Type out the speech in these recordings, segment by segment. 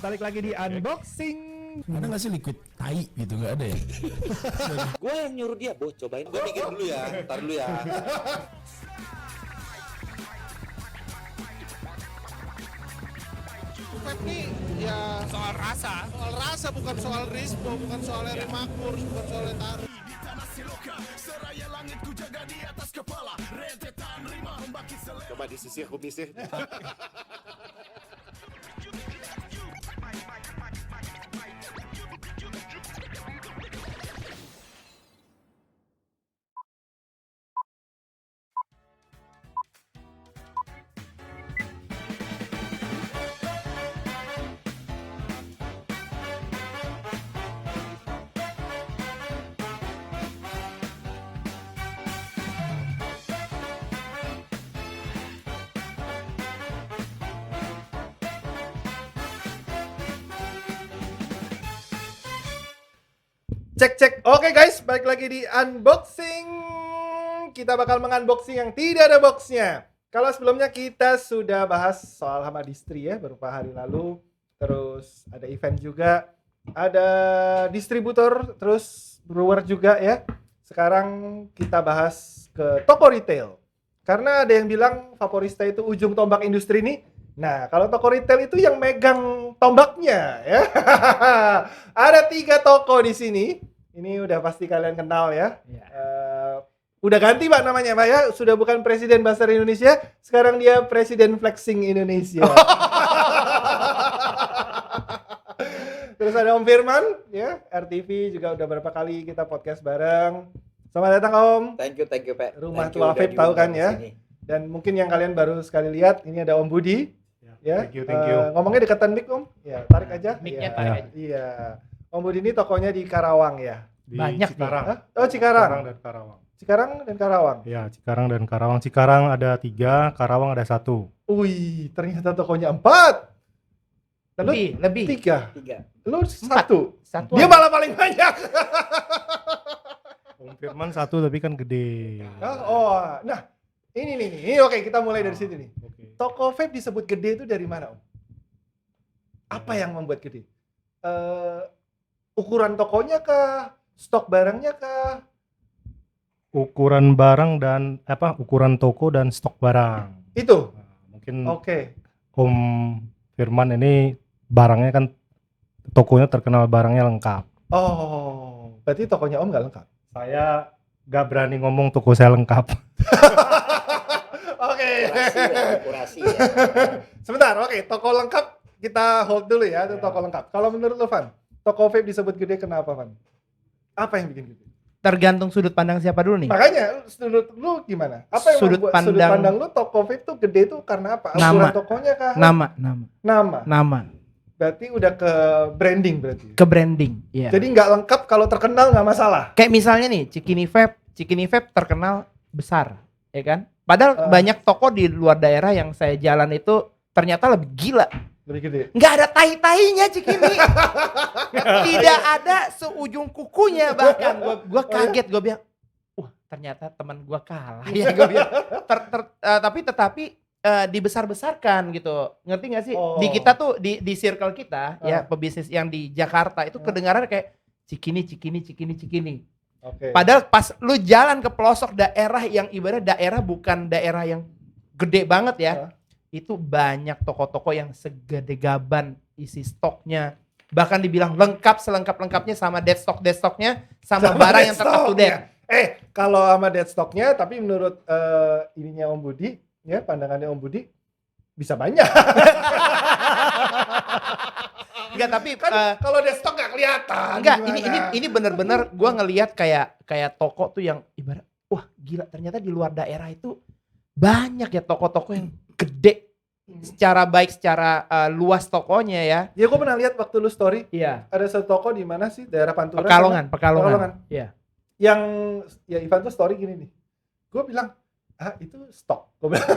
Balik lagi di unboxing. Ada nggak sih liquid tai gitu, nggak ada ya? Gue yang nyuruh dia, cobain. Gue mikir dulu ya, ntar dulu ya. Vape nih ya soal rasa bukan soal rispo, bukan soal Eri Makmur, bukan soal Taruh. Coba disisir kumisnya. Cek. Oke guys, balik lagi di unboxing. Kita bakal mengunboxing yang tidak ada boxnya. Kalau sebelumnya kita sudah bahas soal hama distri ya, beberapa hari lalu. Terus ada event juga, ada distributor, terus brewer juga ya. Sekarang kita bahas ke toko retail. Karena ada yang bilang Vaporista itu ujung tombak industri nih. Nah, kalau toko retail itu yang megang tombaknya ya. Ada 3 toko di sini. Ini udah pasti kalian kenal ya. Udah ganti Pak namanya Pak ya. Sudah bukan Presiden Bazar Indonesia, sekarang dia Presiden Flexing Indonesia. Terus ada Om Firman ya, RTV juga udah berapa kali kita podcast bareng. Selamat datang Om. Thank you, Pak. Rumah tua vape tahu kan ya. Dan mungkin yang kalian baru sekali lihat, ini ada Om Budi. Ya. Thank you. Ngomongnya dekatan mic Om. Ya, tarik aja. Mic-nya Ya. tarik aja. Iya. Om Budi ini tokonya di Karawang ya. Di Banyak Cikarang. Hah? Oh, Cikarang. dan Karawang. Cikarang dan Karawang. Ya, Cikarang dan Karawang. Cikarang ada 3, Karawang ada 1. Wih, ternyata tokonya 4. Lalu Lebih. 3. 3. Lu 1. Satu Dia aja. malah paling banyak. Om Firman 1 tapi kan gede. Nah, ini oke, kita mulai dari situ nih. Oke. Toko vape disebut gede itu dari mana, Om? Apa yang membuat gede? Ukuran tokonya kah? Stok barangnya kah? Ukuran barang dan ukuran toko dan stok barang. Itu. Nah, mungkin Oke. Om Firman ini barangnya kan tokonya terkenal barangnya lengkap. Oh, berarti tokonya Om nggak lengkap? Saya gak berani ngomong toko saya lengkap. Oke. Kurasi ya. Sebentar, oke. Toko lengkap kita hold dulu ya, itu toko lengkap. Kalau menurut lu, Van, toko vape disebut gede kenapa, Van? Apa yang bikin gede? Tergantung sudut pandang siapa dulu nih. Makanya, sudut lu gimana? Apa yang Sudut membuat sudut pandang- pandang lu toko vape tuh gede tuh karena apa? Nama. Ukuran tokonya kah? Nama. Berarti udah ke branding berarti. Ke branding. Iya. Jadi nggak lengkap kalau terkenal nggak masalah. Kayak misalnya nih, Cikini Vape terkenal besar, ya kan? Padahal banyak toko di luar daerah yang saya jalan itu ternyata lebih gila. Lebih gede. Nggak ada tai-tainya Cikini. Tidak ada seujung kukunya bahkan. Gua kaget, gua bilang, wah ternyata teman gua kalah ya gua bilang. Tetapi dibesar-besarkan gitu. Ngerti nggak sih? Oh. Di kita tuh di circle kita ya pebisnis yang di Jakarta itu kedengaran kayak Cikini. Oke. Padahal pas lu jalan ke pelosok daerah yang ibarat daerah bukan daerah yang gede banget ya. Itu banyak toko-toko yang segede gaban isi stoknya. Bahkan dibilang lengkap selengkap-lengkapnya sama deadstocknya sama barang yang up to date. Kalau sama deadstocknya, tapi menurut ininya Om Budi, ya pandangannya Om Budi bisa banyak. Enggak, tapi Kan kalau deadstock nggak kelihatan. enggak, gimana? ini bener-bener gua ngelihat kayak toko tuh yang ibarat wah gila ternyata di luar daerah itu banyak ya toko-toko yang gede secara baik secara luas tokonya ya. Ya gue pernah lihat waktu lu story, Iya. ada satu toko di mana sih daerah Pantura. Pekalongan. Pekalongan. Iya. Yang ya Ivan tuh story gini nih. Gue bilang, itu stok. Gue bilang,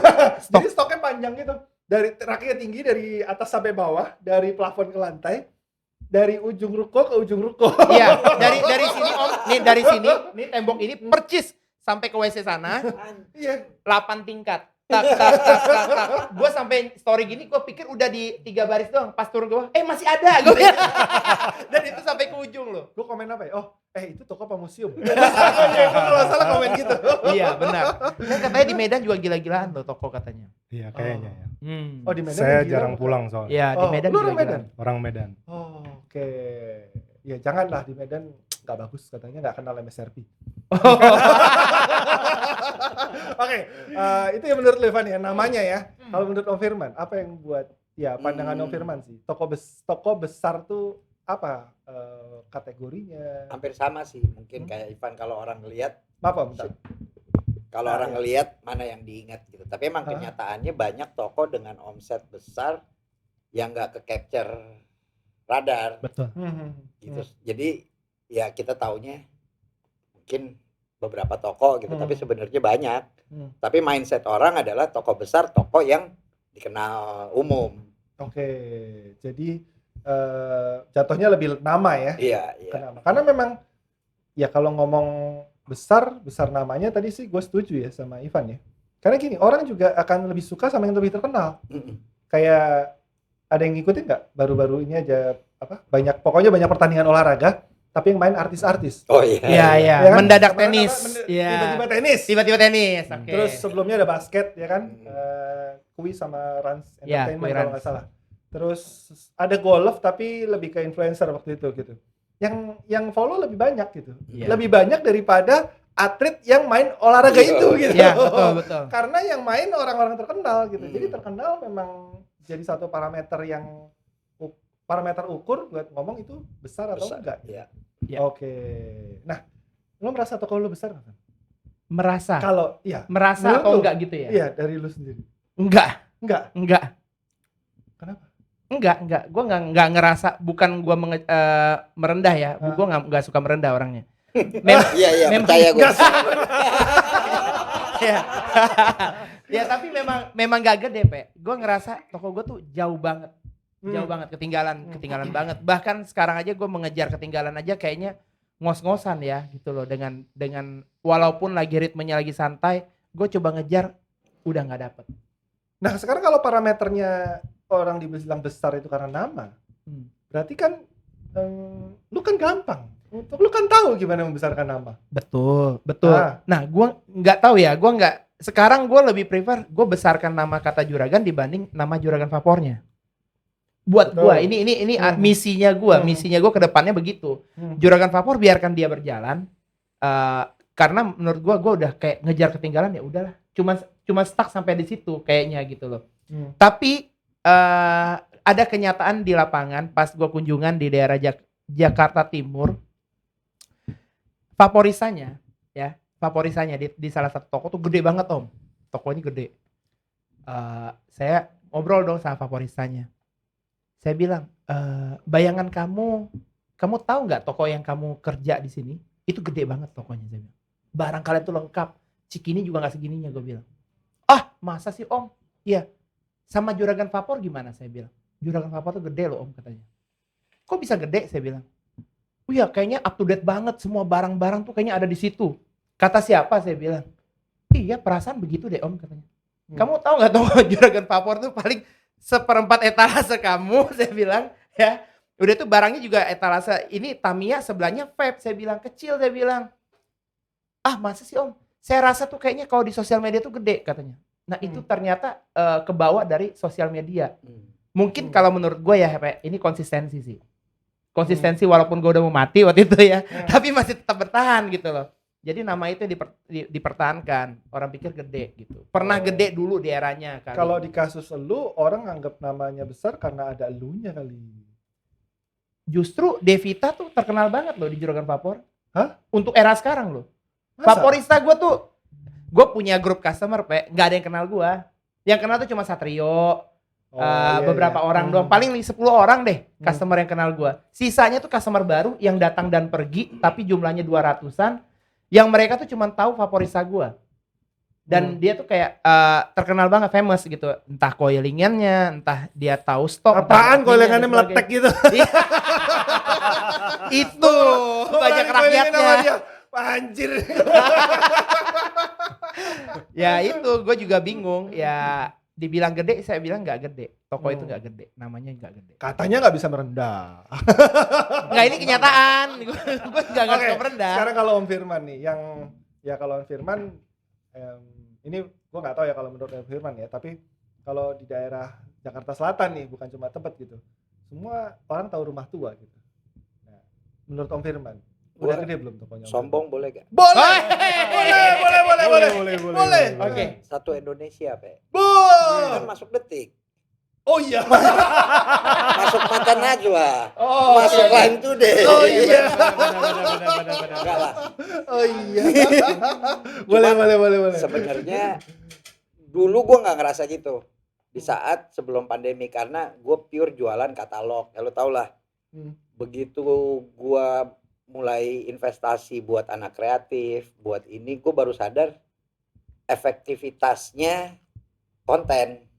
Stok. jadi stoknya panjang gitu. Dari raknya tinggi dari atas sampai bawah, dari plafon ke lantai, dari ujung ruko ke ujung ruko. Iya, dari sini Om, nih dari sini, nih tembok ini percis sampai ke WC sana, Iya. 8 tingkat. Gue sampai story gini, gue pikir udah di 3 baris doang. Pas turun ke bawah, masih ada. Gue dan itu sampai ke ujung loh. Gue komen apa ya? Oh, itu toko apa museum? Iya, gue kalau salah komen gitu. Iya benar. Dan katanya di Medan juga gila-gilaan loh toko katanya. Iya kayaknya ya. Oh, di Medan Saya yang gila jarang bukan? pulang soalnya. Iya di Oh, Medan lu orang gila-gilaan. Orang Medan. Oh, oke. Ya janganlah di Medan, nggak bagus katanya, nggak kenal MSRP. Oke, itu yang menurut Levan ya, namanya ya. Kalau menurut Om Firman, apa yang buat ya pandangan Om Firman sih? Toko besar tuh apa kategorinya? Hampir sama sih, mungkin kayak Ivan kalau orang ngelihat, Apa bentar? kalau orang ngelihat mana yang diingat gitu. Tapi emang kenyataannya banyak toko dengan omset besar yang nggak ke capture radar Betul. gitu. Jadi ya kita taunya mungkin beberapa toko gitu, tapi sebenarnya banyak. Tapi mindset orang adalah toko besar, toko yang dikenal umum. Oke, jadi jatuhnya lebih nama ya. Iya, iya. Kenapa? Karena memang ya kalau ngomong besar namanya tadi sih gue setuju ya sama Ivan ya. Karena gini, orang juga akan lebih suka sama yang lebih terkenal. Kayak ada yang ngikutin nggak? Baru-baru ini aja pokoknya banyak pertandingan olahraga, tapi yang main artis-artis. Oh iya. Iya iya. Ya kan? Mendadak Kemarin tenis. Iya. Tiba-tiba tenis. Tiba-tiba tenis. Oke. Terus sebelumnya ada basket ya kan, Kui sama Rans Ya, Entertainment Kui kalau Rans. nggak salah. Terus ada golf tapi lebih ke influencer waktu itu gitu. Yang follow lebih banyak gitu, Iya. lebih banyak daripada atlet yang main olahraga itu gitu. Iya betul. Karena yang main orang-orang terkenal gitu. Jadi terkenal memang jadi satu parameter ukur buat ngomong itu besar atau enggak. Iya. Ya. Oke. Nah, lo merasa toko lo besar nggak? Merasa Kalau iya, merasa menurut atau lu? enggak gitu ya? Iya, dari lu sendiri. Enggak. Enggak. Kenapa? Enggak. Gue enggak ngerasa, bukan gue merendah ya. Gue enggak suka merendah orangnya. Iya, memang- percaya gue. Ya. Ya tapi memang gak gede, Pe. Gue ngerasa toko gue tuh jauh banget. Jauh banget, ketinggalan banget. Bahkan sekarang aja gue mengejar ketinggalan aja kayaknya ngos-ngosan ya gitu loh, dengan walaupun lagi ritmenya lagi santai, gue coba ngejar udah nggak dapet. Nah, sekarang kalau parameternya orang dibilang besar itu karena nama, berarti kan lu kan gampang. Lu kan tahu gimana membesarkan nama. Betul. Ah. Nah, gue nggak tahu ya, sekarang gue lebih prefer gue besarkan nama kata Juragan dibanding nama Juragan Vapornya. Buat gue, ini misinya gue ke depannya begitu. Juragan Vapor biarkan dia berjalan, karena menurut gue udah kayak ngejar ketinggalan, ya udahlah, cuma stuck sampai di situ kayaknya gitu loh. Tapi ada kenyataan di lapangan pas gue kunjungan di daerah Jakarta Timur, Vaporisanya di salah satu toko tuh gede banget, Om. Tokonya gede. Saya ngobrol dong sama Vaporisanya. Saya bilang, bayangan kamu tahu nggak toko yang kamu kerja di sini? Itu gede banget tokonya, saya bilang. Barang kalian tuh lengkap. Cikini juga nggak segininya, gue bilang. Ah, masa sih, Om? Iya. Sama Juragan Vapor gimana, saya bilang. Juragan Vapor tuh gede loh, Om, katanya. Kok bisa gede, saya bilang. Oh iya, kayaknya up to date banget. Semua barang-barang tuh kayaknya ada di situ. Kata siapa, saya bilang. Iya, perasaan begitu deh, Om, katanya. Kamu tahu nggak toko Juragan Vapor tuh paling 1/4 etalase kamu, saya bilang, ya. Udah tuh barangnya juga etalase, ini Tamiya sebelahnya vape, saya bilang, kecil, saya bilang. Ah, masa sih, Om? Saya rasa tuh kayaknya kalau di sosial media tuh gede, katanya. Nah, itu ternyata kebawa dari sosial media. Mungkin kalau menurut gue ya, ini konsistensi sih. Konsistensi walaupun gue udah mau mati waktu itu ya, tapi masih tetap bertahan gitu loh. Jadi nama itu yang dipertahankan. Orang pikir gede gitu. Pernah gede dulu di eranya kali. Kalau di kasus elu, orang anggap namanya besar karena ada elunya kali. Justru Devita tuh terkenal banget loh di Juragan Vapor. Hah? Untuk era sekarang loh. Masa? Vaporista gue punya grup customer, nggak ada yang kenal gue. Yang kenal tuh cuma Satrio, beberapa orang doang. Paling 10 orang deh customer yang kenal gue. Sisanya tuh customer baru yang datang dan pergi, tapi jumlahnya 200-an. Yang mereka tuh cuma tahu Vaporista gue. Dan dia tuh kayak terkenal banget, famous gitu. Entah coilingannya, entah dia tahu stok. Apaan coilingannya meletek gitu? Itu banyak rakyatnya. Anjir. Ya itu gue juga bingung. Ya dibilang gede, saya bilang nggak gede. Toko itu nggak gede, namanya nggak gede. Katanya nggak bisa merendah. Nggak, ini kenyataan. Gue nggak Oke, suka merendah. sekarang kalau Om Firman nih, kalau Om Firman, ini gue nggak tahu ya kalau menurut Om Firman ya, tapi kalau di daerah Jakarta Selatan nih, bukan cuma Tebet gitu, semua orang tahu rumah tua gitu. Nah, menurut Om Firman, udah Boleh. gede belum tokonya? Om Sombong boleh gak? Firman? Boleh. Oke. Satu Indonesia, Pe. Boleh. Kan masuk Detik. Oh iya. Masuk Mata Najwa. Oh, Masuk oke. Line Today. Oh iya. Enggak lah. Oh iya. boleh. Sebenarnya dulu gue nggak ngerasa gitu di saat sebelum pandemi, karena gue pure jualan katalog. Ya lo tau lah. Begitu gue mulai investasi buat anak kreatif, buat ini, gue baru sadar efektivitasnya konten.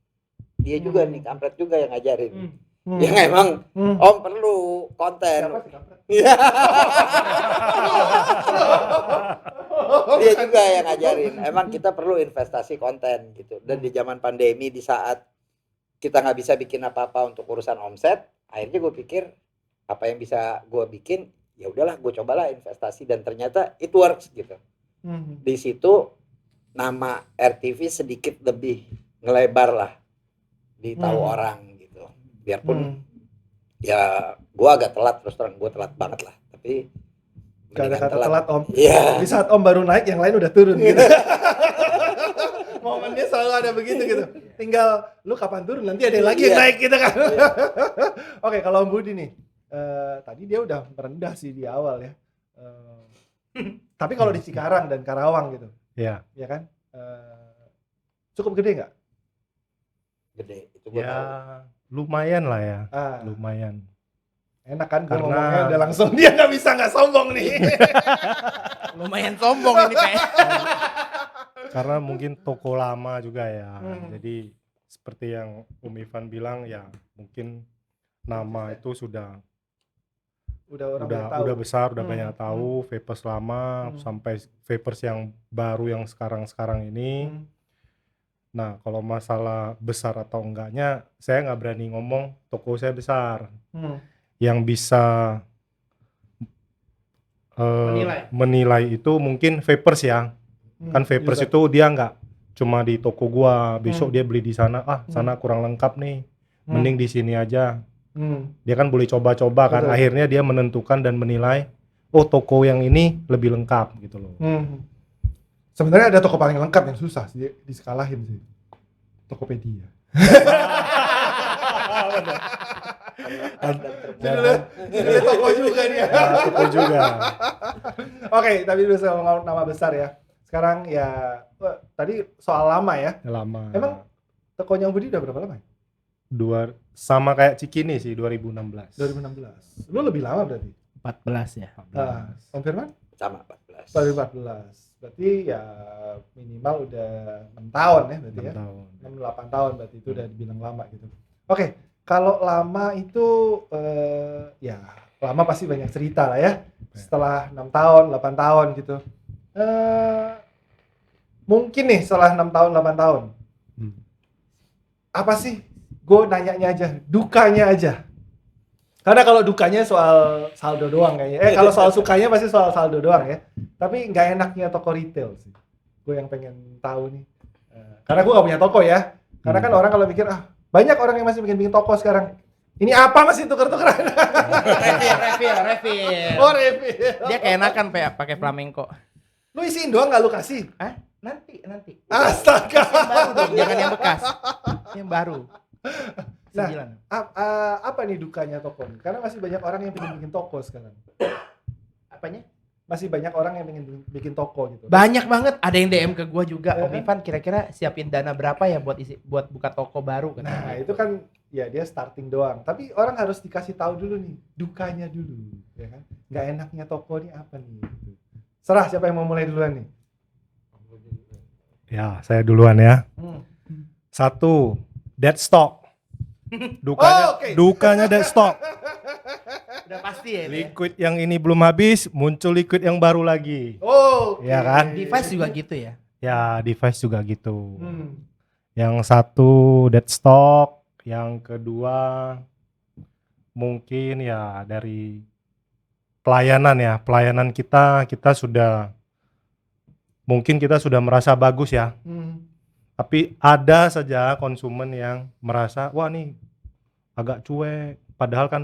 Dia juga nih, kampret juga yang ngajarin. Yang emang Om perlu konten. Siapa sih kampret? Iya. Dia juga yang ngajarin. Emang kita perlu investasi konten gitu. Dan di zaman pandemi, di saat kita nggak bisa bikin apa-apa untuk urusan omset, akhirnya gue pikir apa yang bisa gue bikin, ya udahlah gue cobalah investasi, dan ternyata it works gitu. Di situ nama RTV sedikit lebih ngelebar lah, ditahu orang gitu. Biarpun ya gue agak telat, terus terang gue telat banget lah, tapi Gak ada mendingan kata telat Om. Iya. Di saat Om baru naik, yang lain udah turun gitu. Momennya selalu ada begitu gitu. Tinggal lu kapan turun, nanti ada yang lagi yang Iya. naik gitu kan. Oke, kalau Om Budi nih, tadi dia udah merendah sih di awal ya. Tapi kalau di Cikarang dan Karawang gitu, Ya, ya kan, cukup gede nggak? Gede itu gue tahu. ya lumayan lah ya, Ah, lumayan. enak kan gue Karena- ngomongnya udah langsung, dia nggak bisa nggak sombong nih. Lumayan sombong ini Pak. Karena mungkin toko lama juga ya. Hmm. Jadi seperti yang Om Ivan bilang ya, mungkin nama itu sudah Udah orang udah tahu. udah besar, udah Hmm, banyak tahu. Vapers lama sampai vapers yang baru yang sekarang ini. Hmm. Nah, kalau masalah besar atau enggaknya, saya nggak berani ngomong toko saya besar. Yang bisa menilai itu mungkin vapers ya. Kan vapers itu dia nggak cuma di toko gua, besok dia beli di sana, sana kurang lengkap nih, mending di sini aja. Dia kan boleh coba-coba kan, Betul. akhirnya dia menentukan dan menilai, oh toko yang ini lebih lengkap gitu loh. Sebenarnya ada toko paling lengkap yang susah sih disekalahin sih. Tokopedia. Judulnya toko juga dia. Nah, toko juga. Oke, tapi udah ngomong nama besar ya. Sekarang ya, tadi soal lama ya. Lama. Emang tokonya Om Budi udah berapa lama ya? Sama kayak Cikini sih, 2016. 2016. Lu lebih lama berarti? 14 ya. Om Firman? Sama 14. Baru 14. Berarti ya minimal udah 6 tahun ya berarti 6 ya. tahun. 6-8 tahun berarti itu udah dibilang lama gitu. Oke, kalau lama itu ya lama pasti banyak cerita lah ya. Setelah 6 tahun, 8 tahun gitu. Mungkin nih setelah 6 tahun, 8 tahun. Apa sih? Gue nanyanya aja, dukanya aja. Karena kalau dukanya soal saldo doang kayaknya. Kalau soal sukanya pasti soal saldo doang ya. Tapi nggak enaknya toko retail sih. Gue yang pengen tahu nih. Karena gue nggak punya toko ya. Karena kan orang kalau mikir, banyak orang yang masih bikin toko sekarang. Ini apa masih tuker-tukeran? Refill. Oh, refill. Dia keenakan Pak pakai flamenco. Lu isiin doang nggak lu kasih? Hah? Nanti. Astaga. Yang baru dong, jangan yang bekas. Yang baru. Nah, 9. apa nih dukanya toko nih? Karena masih banyak orang yang pengen bikin toko sekarang. Apanya? Masih banyak orang yang pengen bikin toko gitu. Banyak banget. Ada yang DM ke gua juga. Om Ivan kira-kira siapin dana berapa ya buat buka toko baru? Nah, itu kan ya dia starting doang. Tapi orang harus dikasih tahu dulu nih, dukanya dulu, ya kan? Nggak enaknya toko nih apa nih? Gitu. Serah siapa yang mau mulai duluan nih? Ya, saya duluan ya. 1, dead stock. Dukanya dead stock. Udah pasti ya. Liquid yang ini belum habis, muncul liquid yang baru lagi. Oh, Iya kan? Device juga gitu ya. Ya device juga gitu. Hmm. Yang satu dead stock, yang kedua mungkin ya dari pelayanan kita sudah mungkin kita sudah merasa bagus ya. Hmm. Tapi ada saja konsumen yang merasa wah nih agak cuek, padahal kan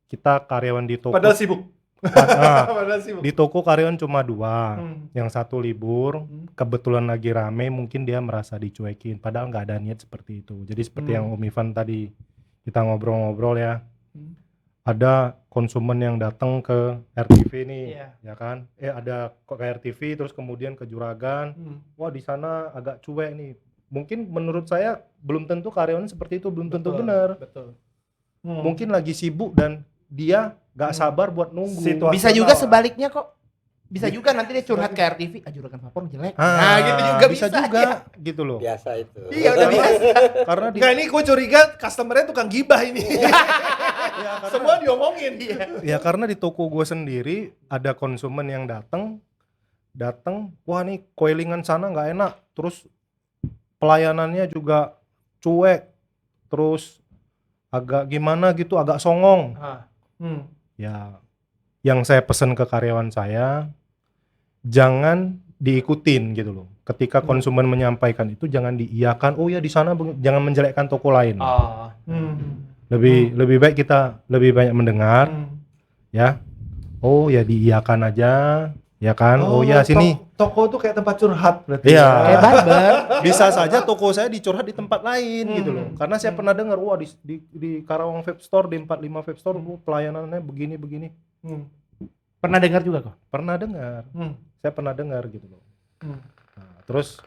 kita karyawan di toko. Padahal sibuk. Nah, Padahal sibuk. di toko karyawan cuma 2, Hmm. yang satu libur, Hmm. kebetulan lagi rame, mungkin dia merasa dicuekin, padahal nggak ada niat seperti itu. Jadi seperti yang Om Ivan tadi kita ngobrol-ngobrol ya, Hmm. ada konsumen yang datang ke RTV nih, Iya. ya kan? Ada kok ke RTV, terus kemudian ke Juragan, Hmm. wah di sana agak cuek nih. Mungkin menurut saya belum tentu karyawan seperti itu, belum tentu benar. Betul. Mungkin lagi sibuk dan dia nggak sabar buat nunggu. Situasional. Bisa juga sebaliknya kok. Bisa juga nanti dia curhat ke RTV, Juragan Vapor jelek. Ah, gitu juga bisa juga gitu loh. Biasa itu. Iya udah biasa. Karena di Enggak, ini gue curiga customer-nya tukang gibah ini. Semua diomongin. ya karena di toko gue sendiri ada konsumen yang datang, wah nih coilingan sana nggak enak, terus pelayanannya juga cuek, terus agak gimana gitu, agak songong. Hmm. Ya, yang saya pesan ke karyawan saya, jangan diikutin gitu loh. Ketika konsumen menyampaikan itu jangan diiyakan. Oh ya di sana jangan menjelekkan toko lain. Oh. Hmm. Lebih baik kita lebih banyak mendengar, ya. Oh ya diiyakan aja, ya kan. Oh ya sini. Toko tuh kayak tempat curhat berarti. Iya. Kayak barber. Bisa saja toko saya dicurhat di tempat lain gitu loh. Karena saya pernah dengar, wah di Karawang Vape Store, di 45 Vape Store, pelayanannya begini. Hmm. Pernah dengar juga kok? Pernah dengar. Hmm. Saya pernah dengar gitu loh. Hmm. Nah, terus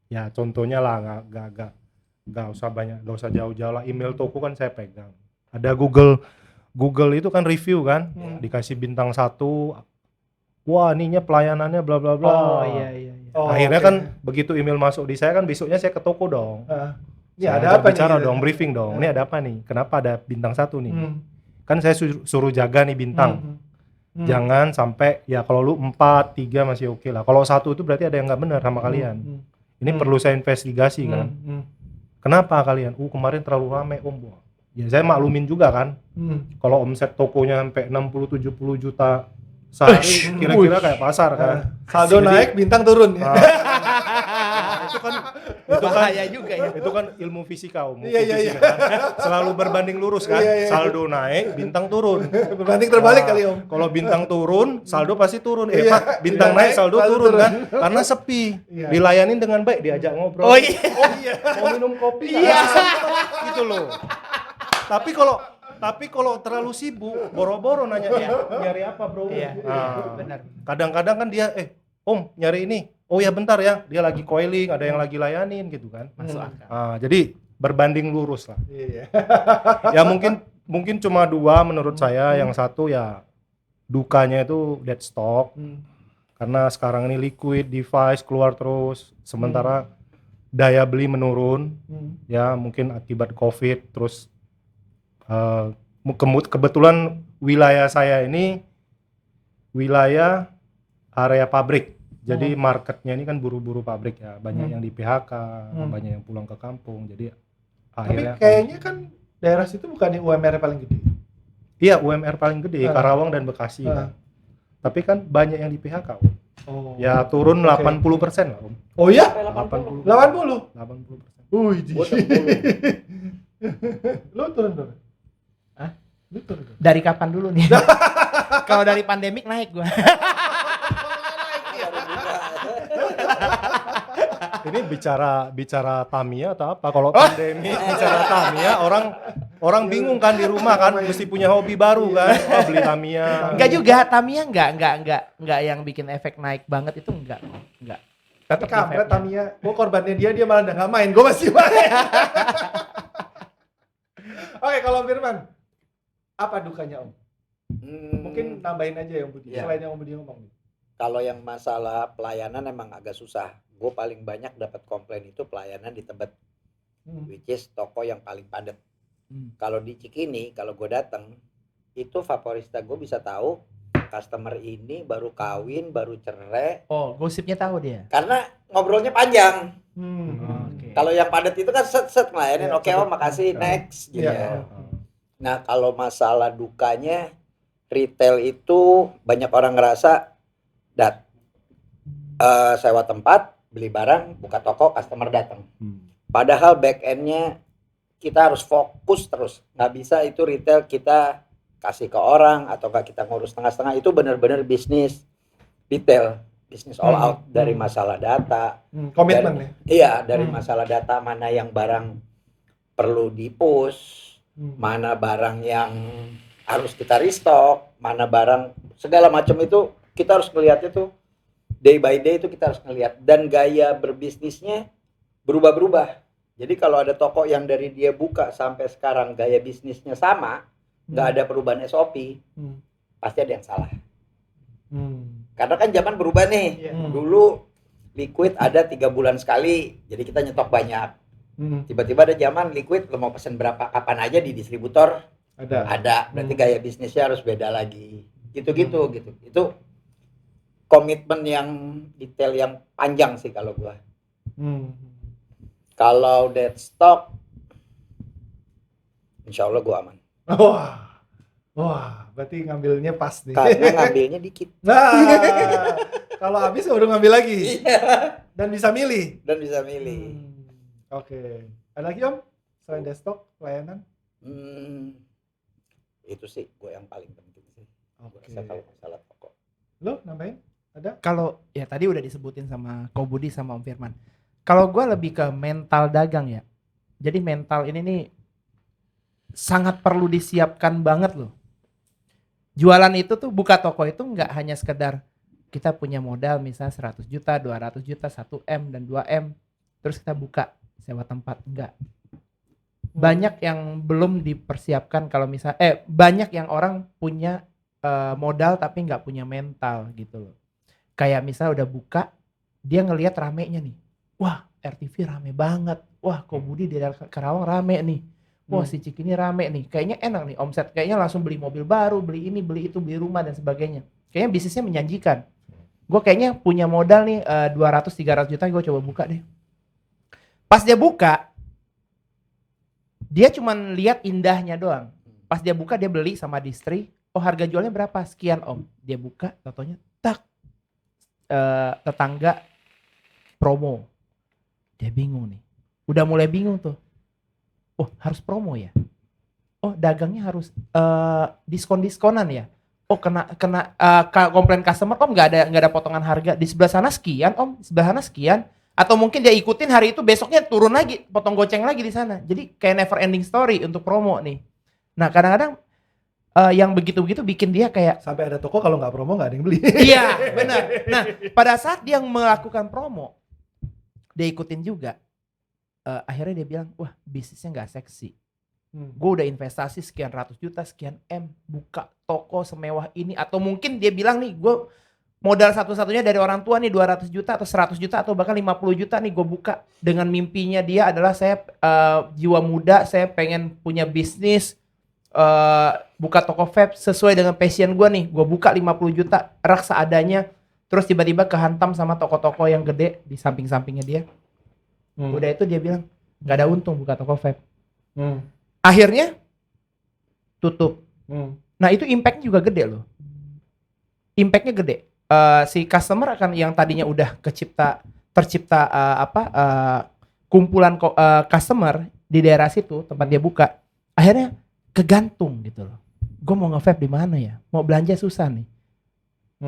ya contohnya lah nggak usah jauh-jauh lah. Email toko kan saya pegang. Ada Google itu kan review kan, dikasih bintang 1. Wah, ininya pelayanannya bla bla bla. Oh iya. Oh, Akhirnya oke. kan begitu email masuk di saya kan besoknya saya ke toko dong. Ya Saya ada apa bicara nih? dong, briefing dong. Ini ada apa nih? Kenapa ada bintang 1 nih? Hmm. Kan saya suruh jaga nih bintang. Jangan sampai ya kalau lu 4, 3 masih oke lah. Kalau 1 itu berarti ada yang nggak benar sama kalian. Ini perlu saya investigasi kan. Kenapa kalian? Kemarin terlalu ramai Om. Ya saya maklumin juga kan. Kalau omset tokonya sampai 60-70 juta sehari, kira-kira kayak pasar kan. Saldo Jadi- naik, bintang turun ya. itu kan Bahaya juga ya. itu kan ilmu fisika Om. Iya, iya, Fisika, kan. Selalu berbanding lurus kan. Iya, iya. Saldo naik, bintang turun. Berbanding terbalik Nah, kali Om. Kalau bintang turun, saldo pasti turun. Iya. Pak, bintang naik, saldo turun kan? Karena sepi. Iya. Dilayanin dengan baik, diajak ngobrol. Oh iya. Mau minum kopi nggak? Iya. Gitu loh. Tapi kalau terlalu sibuk, boro-boro nanya nyari apa bro? Iya. Nah, Benar. kadang-kadang kan dia, Om nyari ini. Oh ya bentar ya, dia lagi coiling, ada yang lagi layanin gitu kan. Masuk akal. Jadi berbanding lurus lah. Iya. Ya mungkin cuma 2 menurut saya. Yang satu ya dukanya itu dead stock. Karena sekarang ini liquid device keluar terus, sementara daya beli menurun. Ya mungkin akibat COVID. Terus kebetulan wilayah saya ini wilayah area pabrik. Jadi marketnya ini kan buru-buru pabrik ya, banyak yang di PHK, banyak yang pulang ke kampung. Jadi Tapi akhirnya kayaknya kan daerah situ bukan UMR paling gede. iya UMR paling gede, Karawang dan Bekasi kan. Tapi kan banyak yang di PHK Om. Oh. Ya turun 80% lah Om. Oh ya? 80%. 80. Wih, Gua 10. Lu turun. Hah? Lu turun. Dari kapan dulu nih? Kalau dari pandemik naik gua. Ini bicara Tamiya atau apa? Kalau pandemi bicara Tamiya, orang bingung kan di rumah kan, mesti punya hobi baru kan. Oh, beli Tamiya. Enggak juga, Tamiya enggak yang bikin efek naik banget itu enggak. Tapi Tetep kampret efeknya. Tamiya. Gua korbannya dia malah udah nggak main. Gua masih main. Oke, kalau Firman, apa dukanya Om? Mungkin tambahin aja ya Om Budi. Iya. Selain yang Om Budi ngomong. Kalau yang masalah pelayanan emang agak susah. Gue paling banyak dapat komplain itu pelayanan di Tebet, which is toko yang paling padat. Kalau di Cikini, kalau gue datang, itu Vaporista gue bisa tahu customer ini baru kawin, baru cerai. Oh, gosipnya tahu dia. Karena ngobrolnya panjang. Oke. Kalau yang padat itu kan set ngelayanin, Iya, oke om makasih, next gitu. Iya. Nah kalau masalah dukanya, retail itu banyak orang ngerasa sewa tempat, beli barang, buka toko, customer datang. Padahal back end-nya kita harus fokus terus. Nggak bisa itu retail kita kasih ke orang atau nggak kita ngurus setengah-setengah. Itu benar-benar bisnis detail, bisnis all out dari masalah data. Komitmen ya. Iya, dari masalah data mana yang barang perlu di-push, mana barang yang harus kita restock, mana barang segala macam itu kita harus melihat itu day by day, itu kita harus ngelihat. Dan gaya berbisnisnya berubah-berubah. Jadi kalau ada toko yang dari dia buka sampai sekarang gaya bisnisnya sama, nggak ada perubahan SOP, pasti ada yang salah. Karena kan zaman berubah nih. Dulu liquid ada 3 bulan sekali, jadi kita nyetok banyak. Tiba-tiba ada zaman liquid, lo mau pesen berapa kapan aja di distributor ada. Berarti gaya bisnisnya harus beda lagi. Gitu-gitu gitu. Itu komitmen yang detail yang panjang sih kalau gua. Kalau dead stock, insya Allah gua aman. Wah, berarti ngambilnya pas nih. Karena ngambilnya dikit. Nah, kalau habis baru ngambil lagi. Iya. Dan bisa milih. Dan bisa milih. Oke. Ada lagi om? Selain desktop, layanan? Itu sih gue yang paling penting sih. Gue rasa kalau masalah toko. Lo nambahin? Ada? Kalau ya tadi udah disebutin sama Ko Budi sama Om Firman. Kalau gue lebih ke mental dagang ya. Jadi mental ini nih sangat perlu disiapkan banget loh. Jualan itu tuh, buka toko itu nggak hanya sekedar kita punya modal misalnya 100 juta, 200 juta, 1M dan 2M. Terus kita buka sewa tempat. Enggak. Banyak yang belum dipersiapkan kalau misalnya banyak yang orang punya modal tapi nggak punya mental gitu loh. Kayak misalnya udah buka, dia ngelihat ramenya nih. Wah, RTV rame banget. Wah, Ko Budi di Karawang rame nih. Wah, si Cik ini rame nih. Kayaknya enak nih omset. Kayaknya langsung beli mobil baru, beli ini, beli itu, beli rumah dan sebagainya. Kayaknya bisnisnya menjanjikan. Gue kayaknya punya modal nih 200-300 juta, gue coba buka deh. Pas dia buka, dia cuman lihat indahnya doang. Pas dia buka, dia beli sama distri. Oh, harga jualnya berapa? Sekian om. Dia buka, totonya tak. Tetangga promo. Dia bingung nih. Udah mulai bingung tuh. Oh, harus promo ya? Oh, dagangnya harus diskon-diskonan ya? Oh, kena komplain customer, om nggak ada potongan harga. Di sebelah sana sekian, om, sebelah sana sekian. Atau mungkin dia ikutin hari itu, besoknya turun lagi, potong goceng lagi di sana. Jadi kayak never ending story untuk promo nih. Nah, kadang-kadang yang begitu-begitu bikin dia kayak sampai ada toko kalau nggak promo nggak ada yang beli. Iya, benar. Nah, pada saat dia melakukan promo, dia ikutin juga. Akhirnya dia bilang, wah bisnisnya nggak seksi. Gue udah investasi sekian ratus juta, sekian M, buka toko semewah ini. Atau mungkin dia bilang nih, gue modal satu-satunya dari orang tua nih 200 juta atau 100 juta atau bahkan 50 juta nih gue buka. Dengan mimpinya dia adalah saya jiwa muda, saya pengen punya bisnis, buka toko vape sesuai dengan passion gue nih. Gue buka 50 juta, rak seadanya. Terus tiba-tiba kehantam sama toko-toko yang gede di samping-sampingnya dia. Udah itu dia bilang, gak ada untung buka toko vape. Akhirnya tutup. Nah itu impact juga gede loh. Impactnya gede. Si customer akan yang tadinya udah tercipta kumpulan customer di daerah situ tempat dia buka, akhirnya kegantung gitu loh. Gue mau nge-vape di mana ya? Mau belanja susah nih.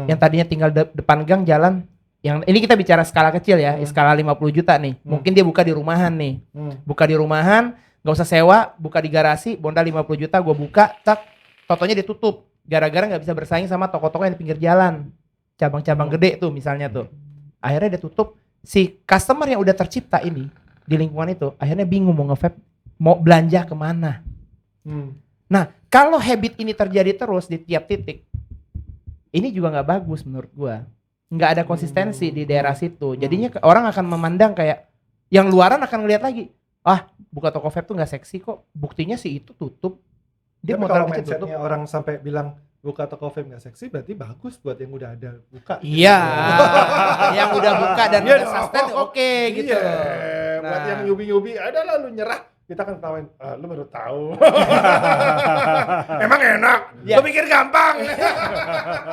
Yang tadinya tinggal depan gang jalan, yang ini kita bicara skala kecil ya, skala 50 juta nih. Mungkin dia buka di rumahan nih. Buka di rumahan, gak usah sewa, buka di garasi, modal 50 juta gue buka, tak, totonya ditutup. Gara-gara gak bisa bersaing sama toko-toko yang di pinggir jalan. Cabang-cabang gede tuh misalnya tuh. Akhirnya dia tutup. Si customer yang udah tercipta ini di lingkungan itu akhirnya bingung mau nge-vape, mau belanja kemana. Nah kalau habit ini terjadi terus di tiap titik, ini juga gak bagus menurut gua. Gak ada konsistensi di daerah situ. Jadinya orang akan memandang kayak yang luaran akan ngeliat lagi, ah buka toko vape tuh gak seksi kok. Buktinya sih itu tutup. Dia tapi modal kalau kecil tutup. mindsetnya orang sampai bilang buka toko vape nggak seksi berarti bagus buat yang udah ada buka. Iya, yang udah buka dan Iya udah dong. sustain oke gitu. Iya, buat Nah. yang nyubi-nyubi ada lah lu nyerah. Kita kan ketawain, lu baru tahu. Emang enak, Ya. lu pikir gampang.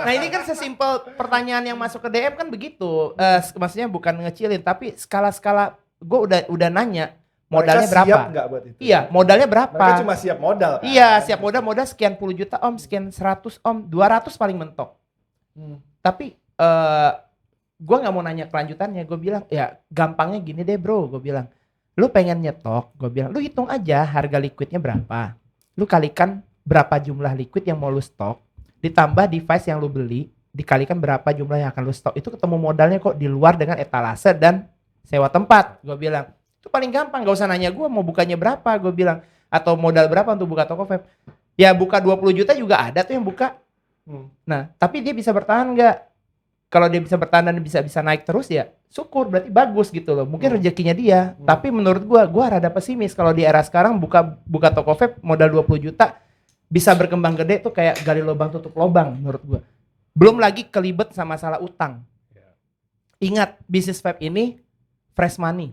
Nah ini kan sesimpel pertanyaan yang masuk ke DM kan begitu. Maksudnya bukan ngecilin, tapi skala-skala gue udah nanya modalnya Mereka berapa? siap nggak buat itu? Iya, modalnya berapa? Mereka cuma siap modal kan? Iya, siap modal sekian puluh juta om, sekian 100 om, 200 paling mentok. Hmm. Tapi gue nggak mau nanya kelanjutannya. Gue bilang ya gampangnya gini deh bro. Gue bilang lu pengen nyetok. Gue bilang lu hitung aja harga liquidnya berapa. Lu kalikan berapa jumlah liquid yang mau lu stok. Ditambah device yang lu beli. Dikalikan berapa jumlah yang akan lu stok. Itu ketemu modalnya kok di luar dengan etalase dan sewa tempat. Gue bilang itu paling gampang. Gak usah nanya gue mau bukanya berapa. Gue bilang atau modal berapa untuk buka toko vape. Ya buka 20 juta juga ada tuh yang buka. Nah, tapi dia bisa bertahan nggak? Kalau dia bisa bertahan dan bisa naik terus ya syukur, berarti bagus gitu loh. Mungkin rezekinya dia. Tapi menurut gua rada pesimis kalau di era sekarang buka toko vape modal 20 juta bisa berkembang gede tuh kayak gali lubang tutup lubang menurut gua. Belum lagi kelibet sama masalah utang. Ingat, bisnis vape ini fresh money.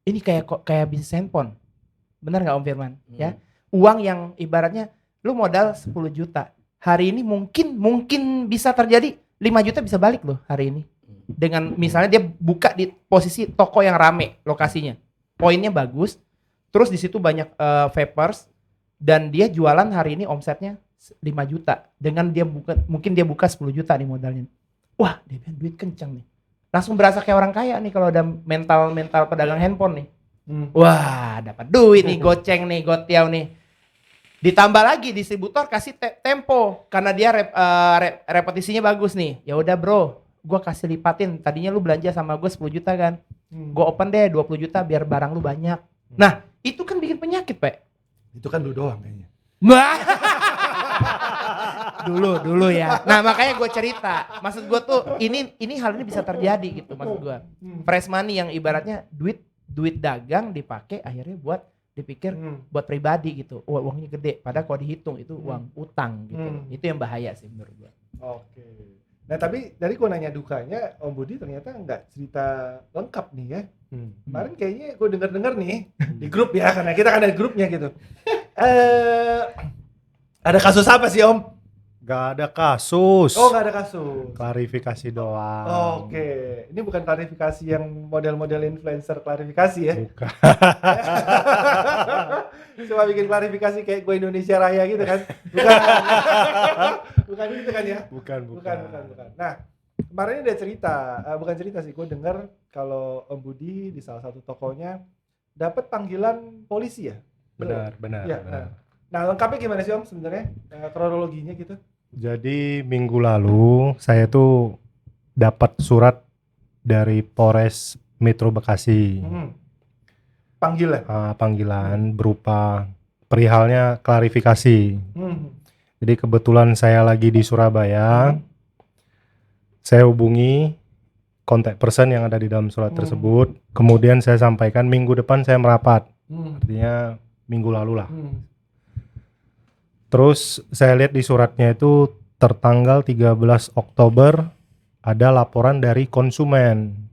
Ini kayak bisnis handphone. Benar nggak Om Firman? Ya. Uang yang ibaratnya lu modal 10 juta. Hari ini mungkin bisa terjadi 5 juta bisa balik loh hari ini. Dengan misalnya dia buka di posisi toko yang rame lokasinya. Poinnya bagus. Terus di situ banyak vapers dan dia jualan hari ini omsetnya 5 juta. Dengan mungkin dia buka 10 juta nih modalnya. Wah, dia bilang duit kencang nih. Langsung berasa kayak orang kaya nih kalau ada mental pedagang handphone nih. Wah, dapat duit nih, goceng nih, gotiau nih. Ditambah lagi distributor kasih tempo karena dia repetisinya bagus nih. Ya udah bro, gua kasih lipatin. Tadinya lu belanja sama gue 10 juta kan. Gua open deh 20 juta biar barang lu banyak. Nah, itu kan bikin penyakit, Pak. Itu kan lu doang kayaknya. dulu ya. Nah, makanya gue cerita. Maksud gue tuh ini hal ini bisa terjadi gitu maksud gue. Fresh money yang ibaratnya duit dagang dipakai akhirnya buat dipikir buat pribadi gitu. Uangnya gede. Padahal kalau dihitung itu uang utang gitu. Itu yang bahaya sih menurut gue. Oke. Nah tapi dari gue nanya dukanya, Om Budi ternyata nggak cerita lengkap nih ya. Kemarin kayaknya gue denger nih di grup ya, karena kita kan ada grupnya gitu. Ada kasus apa sih Om? Gak ada kasus. Oh nggak ada kasus. Klarifikasi doang. Oke, ini bukan klarifikasi yang model-model influencer klarifikasi ya? Bukan. Cuma bikin klarifikasi kayak gue Indonesia Raya gitu kan? Bukan. Bukan gitu kan ya? Bukan. Bukan. Nah, kemarin ada cerita, bukan cerita sih, gue dengar kalau Om Budi di salah satu tokonya dapat panggilan polisi ya? Benar. Ya, nah lengkapnya gimana sih Om sebenarnya? Kronologinya gitu? Jadi minggu lalu saya tuh dapat surat dari Polres Metro Bekasi. Panggilan? Panggilan berupa perihalnya klarifikasi. Jadi kebetulan saya lagi di Surabaya. Saya hubungi kontak person yang ada di dalam surat tersebut. Kemudian saya sampaikan minggu depan saya merapat. Artinya minggu lalu lah. Terus saya lihat di suratnya itu tertanggal 13 Oktober ada laporan dari konsumen.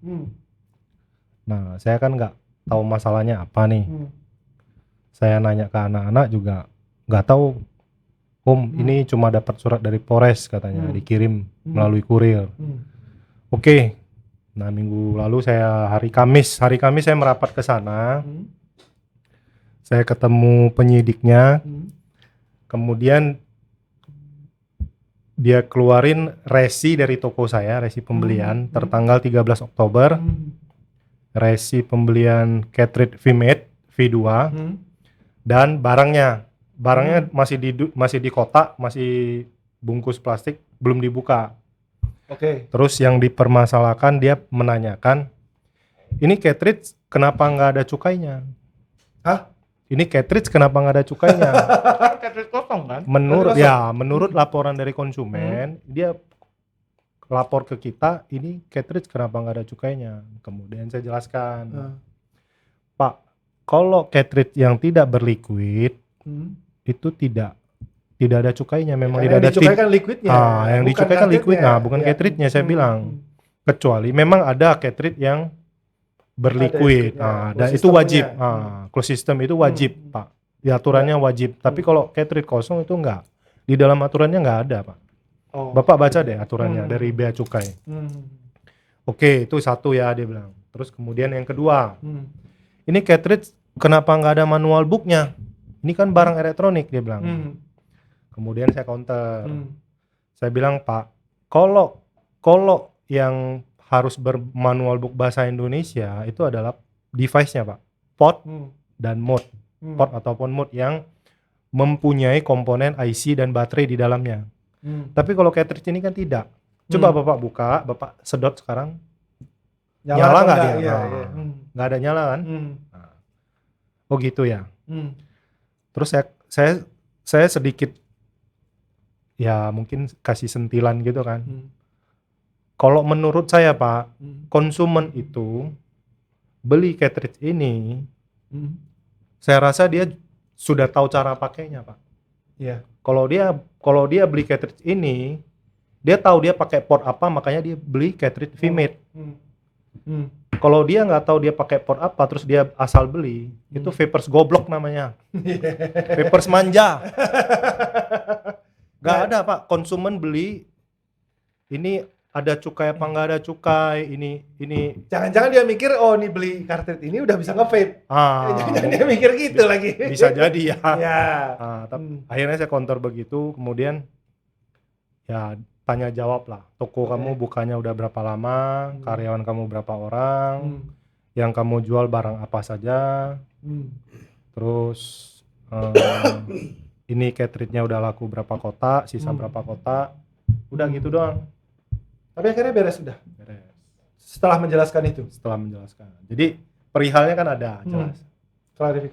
Nah, saya kan nggak tahu masalahnya apa nih. Saya nanya ke anak-anak juga nggak tahu. Om, ini cuma dapat surat dari Polres katanya, dikirim melalui kurir. Oke. Nah, minggu lalu hari Kamis saya merapat ke sana. Saya ketemu penyidiknya. Kemudian dia keluarin resi dari toko saya, resi pembelian tertanggal 13 Oktober. Resi pembelian cartridge V-Mate V2 dan barangnya masih di kotak, masih bungkus plastik, belum dibuka. Oke. Terus yang dipermasalahkan, dia menanyakan, ini cartridge kenapa nggak ada cukainya? Hah? Ini cartridge kenapa nggak ada cukainya? Cartridge kosong kan? Menurut laporan dari konsumen, dia lapor ke kita, ini cartridge kenapa nggak ada cukainya? Kemudian saya jelaskan, Pak, kalau cartridge yang tidak berliquid itu tidak tidak ada cukainya, memang Karena tidak yang ada dicukai kan liquidnya. yang bukan dicukai kan liquid, cartridge-nya. bukan Iya. cartridge-nya saya Hmm. bilang. Kecuali memang ada cartridge yang berliquid. liquidnya. Dan Close itu wajib. system-nya. Close system itu wajib, Hmm. Pak. Di aturannya wajib. Tapi kalau cartridge kosong itu enggak. Di dalam aturannya enggak ada, Pak. Oh. Bapak baca deh aturannya Hmm. dari bea cukai. Hmm. Oke, itu satu ya dia bilang. Terus kemudian yang kedua, Hmm. ini cartridge kenapa nggak ada manual booknya? Ini kan barang elektronik dia bilang. Hmm. Kemudian saya counter. Hmm. Saya bilang, Pak, kalau yang harus bermanual book bahasa Indonesia itu adalah device-nya, Pak. Port Hmm. dan mode. Hmm. Port ataupun mode yang mempunyai komponen IC dan baterai di dalamnya. Hmm. Tapi kalau cartridge ini kan tidak. Coba Bapak buka, Bapak sedot sekarang. Nyala atau nggak dia? Iya, Nah. iya. Hmm. Nggak ada nyala kan? Hmm. Oh gitu ya. Hmm. Terus saya sedikit ya mungkin kasih sentilan gitu kan. Hmm. Kalau menurut saya, Pak, Hmm. konsumen itu beli cartridge ini, Hmm. saya rasa dia sudah tahu cara pakainya, Pak. Iya. Kalau dia beli cartridge ini, dia tahu dia pakai port apa, makanya dia beli cartridge VMate. Hmm. Hmm. Kalau dia nggak tahu dia pakai port apa, terus dia asal beli, itu vapers goblok namanya. Vapers manja. Nggak ada, Pak. Konsumen beli ini ada cukai apa nggak ada cukai, ini Jangan-jangan dia mikir, oh ini beli cartridge ini udah bisa nge-vape. Jangan dia mikir gitu lagi. bisa jadi ya. Ya. Tapi akhirnya saya counter begitu, kemudian ya tanya jawab lah. Toko kamu bukanya udah berapa lama, karyawan kamu berapa orang, yang kamu jual barang apa saja, terus ini cartridge-nya udah laku berapa kotak, sisa berapa kotak, udah gitu doang. Tapi akhirnya beres sudah. Beres. Setelah menjelaskan itu. Setelah menjelaskan. Jadi perihalnya kan ada jelas.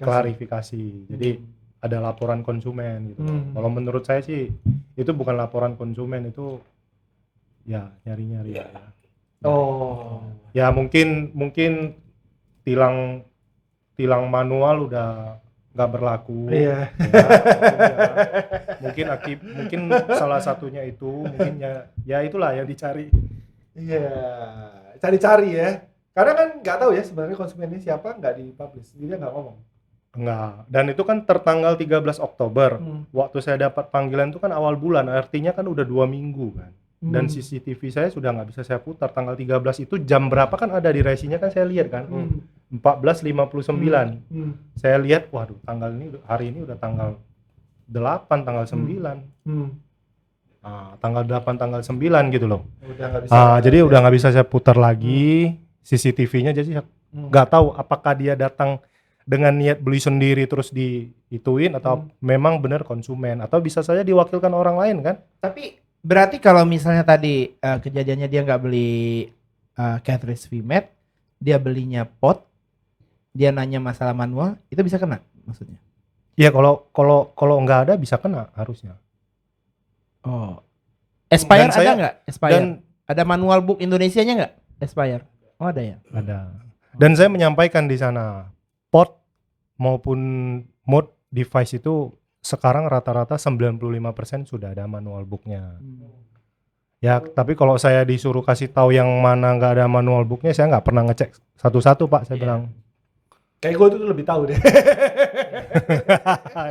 Klarifikasi. Jadi ada laporan konsumen gitu. Kalau menurut saya sih itu bukan laporan konsumen, itu ya nyari-nyari ya. Oh. Ya mungkin tilang manual udah nggak berlaku. Iya. Mungkin salah satunya itu, mungkin ya itulah yang dicari. Iya. Cari-cari ya. Karena kan nggak tahu ya sebenarnya konsumen ini siapa, nggak dipublish. Dia nggak ngomong. Enggak. Dan itu kan tertanggal 13 Oktober. Waktu saya dapat panggilan itu kan awal bulan, artinya kan udah 2 minggu kan. Dan CCTV saya sudah nggak bisa saya putar. Tanggal 13 itu jam berapa kan ada di resinya kan saya lihat kan. 14.59. Saya lihat, waduh, hari ini udah tanggal 8, tanggal 9. Tanggal 8, tanggal 9 gitu loh. Udah nggak bisa. Jadi udah nggak bisa saya putar lagi CCTV-nya, jadi nggak tahu apakah dia datang dengan niat beli sendiri terus diituin atau memang benar konsumen, atau bisa saja diwakilkan orang lain kan. Tapi berarti kalau misalnya tadi kejadiannya dia nggak beli cartridge VMate, dia belinya pot, dia nanya masalah manual, itu bisa kena maksudnya? Iya, kalau nggak ada bisa kena harusnya. Oh, Aspire Dan ada nggak? Aspire dan- ada manual book Indonesianya nggak? Aspire? Oh ada ya. Ada. Dan saya menyampaikan di sana, pot maupun mode device itu sekarang rata-rata 95% sudah ada manual booknya. Ya, tapi kalau saya disuruh kasih tahu yang mana nggak ada manual booknya, saya nggak pernah ngecek satu-satu, Pak. Saya bilang. Kayak gue tuh lebih tahu deh.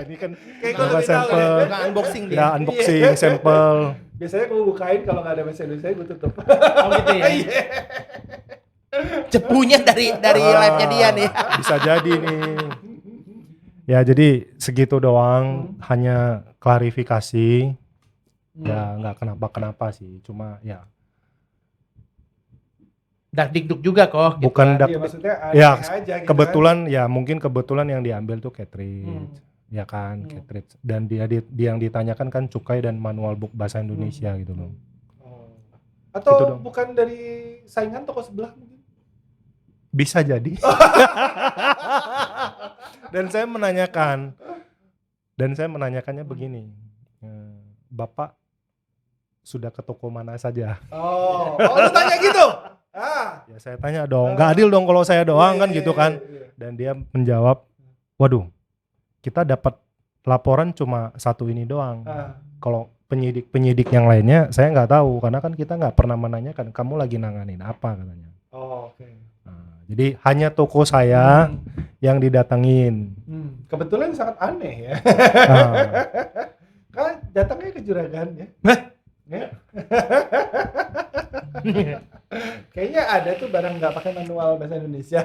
Ini kan Kayak gue buka lebih tahu sampel. deh. Bukan unboxing dia. Ya, unboxing sampel. Biasanya gue bukain, kalau nggak ada bahasa Indonesia gue tutup. Oh gitu ya. Cepunya dari live-nya dia nih. Bisa jadi nih. Ya, jadi segitu doang, hanya klarifikasi. Ya, nggak kenapa-kenapa sih, cuma ya Dak dikduk juga kok. Gitu bukan kan. Iya, maksudnya ya, aneh aja gitu kebetulan ya mungkin kebetulan yang diambil tuh cartridge. Ya kan, cartridge. Dan dia yang ditanyakan kan cukai dan manual book bahasa Indonesia gitu loh. kan. Oh. Atau Gitu dong. bukan dari saingan toko sebelah mungkin? Bisa jadi. Dan saya menanyakannya begini. Bapak sudah ke toko mana saja? Oh, lu tanya gitu? Ya saya tanya dong, nggak adil dong kalau saya doang kan gitu kan. Dan dia menjawab, waduh, kita dapat laporan cuma satu ini doang. Ah. Kalau penyidik yang lainnya saya nggak tahu karena kan kita nggak pernah menanyakan kamu lagi nanganin apa katanya. Oh, oke. Nah, jadi hanya toko saya yang didatengin. Kebetulan sangat aneh ya. Nah, Kan datangnya ke juragan ya. Ya. Kayaknya ada tuh barang nggak pakai manual bahasa Indonesia.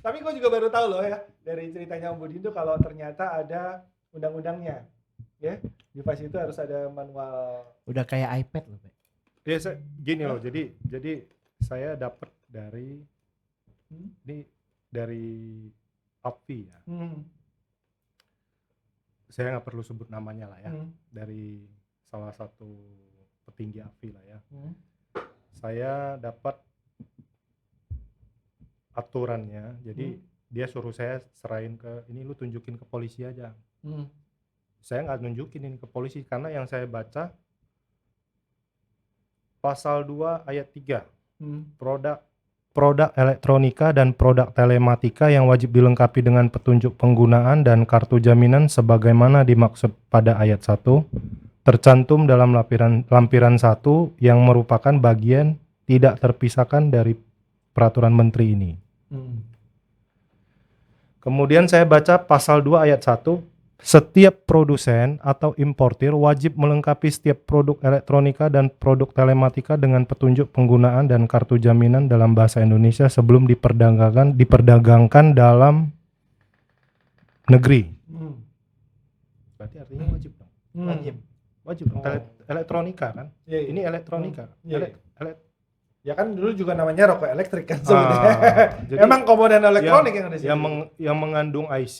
Tapi gue juga baru tahu loh ya dari ceritanya Om Budindo kalau ternyata ada undang-undangnya. Ya, device itu harus ada manual. Udah kayak iPad loh, Pak. biasa gini loh. Jadi saya dapat dari Appi ya. Saya nggak perlu sebut namanya lah ya. Dari salah satu petinggi Appi lah ya. Saya dapat aturannya. Jadi dia suruh saya serahin ini lu tunjukin ke polisi aja. Saya nggak nunjukin ini ke polisi karena yang saya baca pasal 2 ayat 3 produk elektronika dan produk telematika yang wajib dilengkapi dengan petunjuk penggunaan dan kartu jaminan sebagaimana dimaksud pada ayat 1 tercantum dalam lampiran 1 yang merupakan bagian tidak terpisahkan dari peraturan menteri ini. Kemudian saya baca pasal 2 ayat 1, setiap produsen atau importir wajib melengkapi setiap produk elektronika dan produk telematika dengan petunjuk penggunaan dan kartu jaminan dalam bahasa Indonesia sebelum diperdagangkan dalam negeri. Berarti artinya wajib dong. Wajib dong. Elektronika kan? Iya. Ini elektronika. Iya. Ya kan dulu juga namanya rokok elektrik kan sebenarnya. Jadi Emang komponen elektronik yang ada di sini. yang mengandung IC,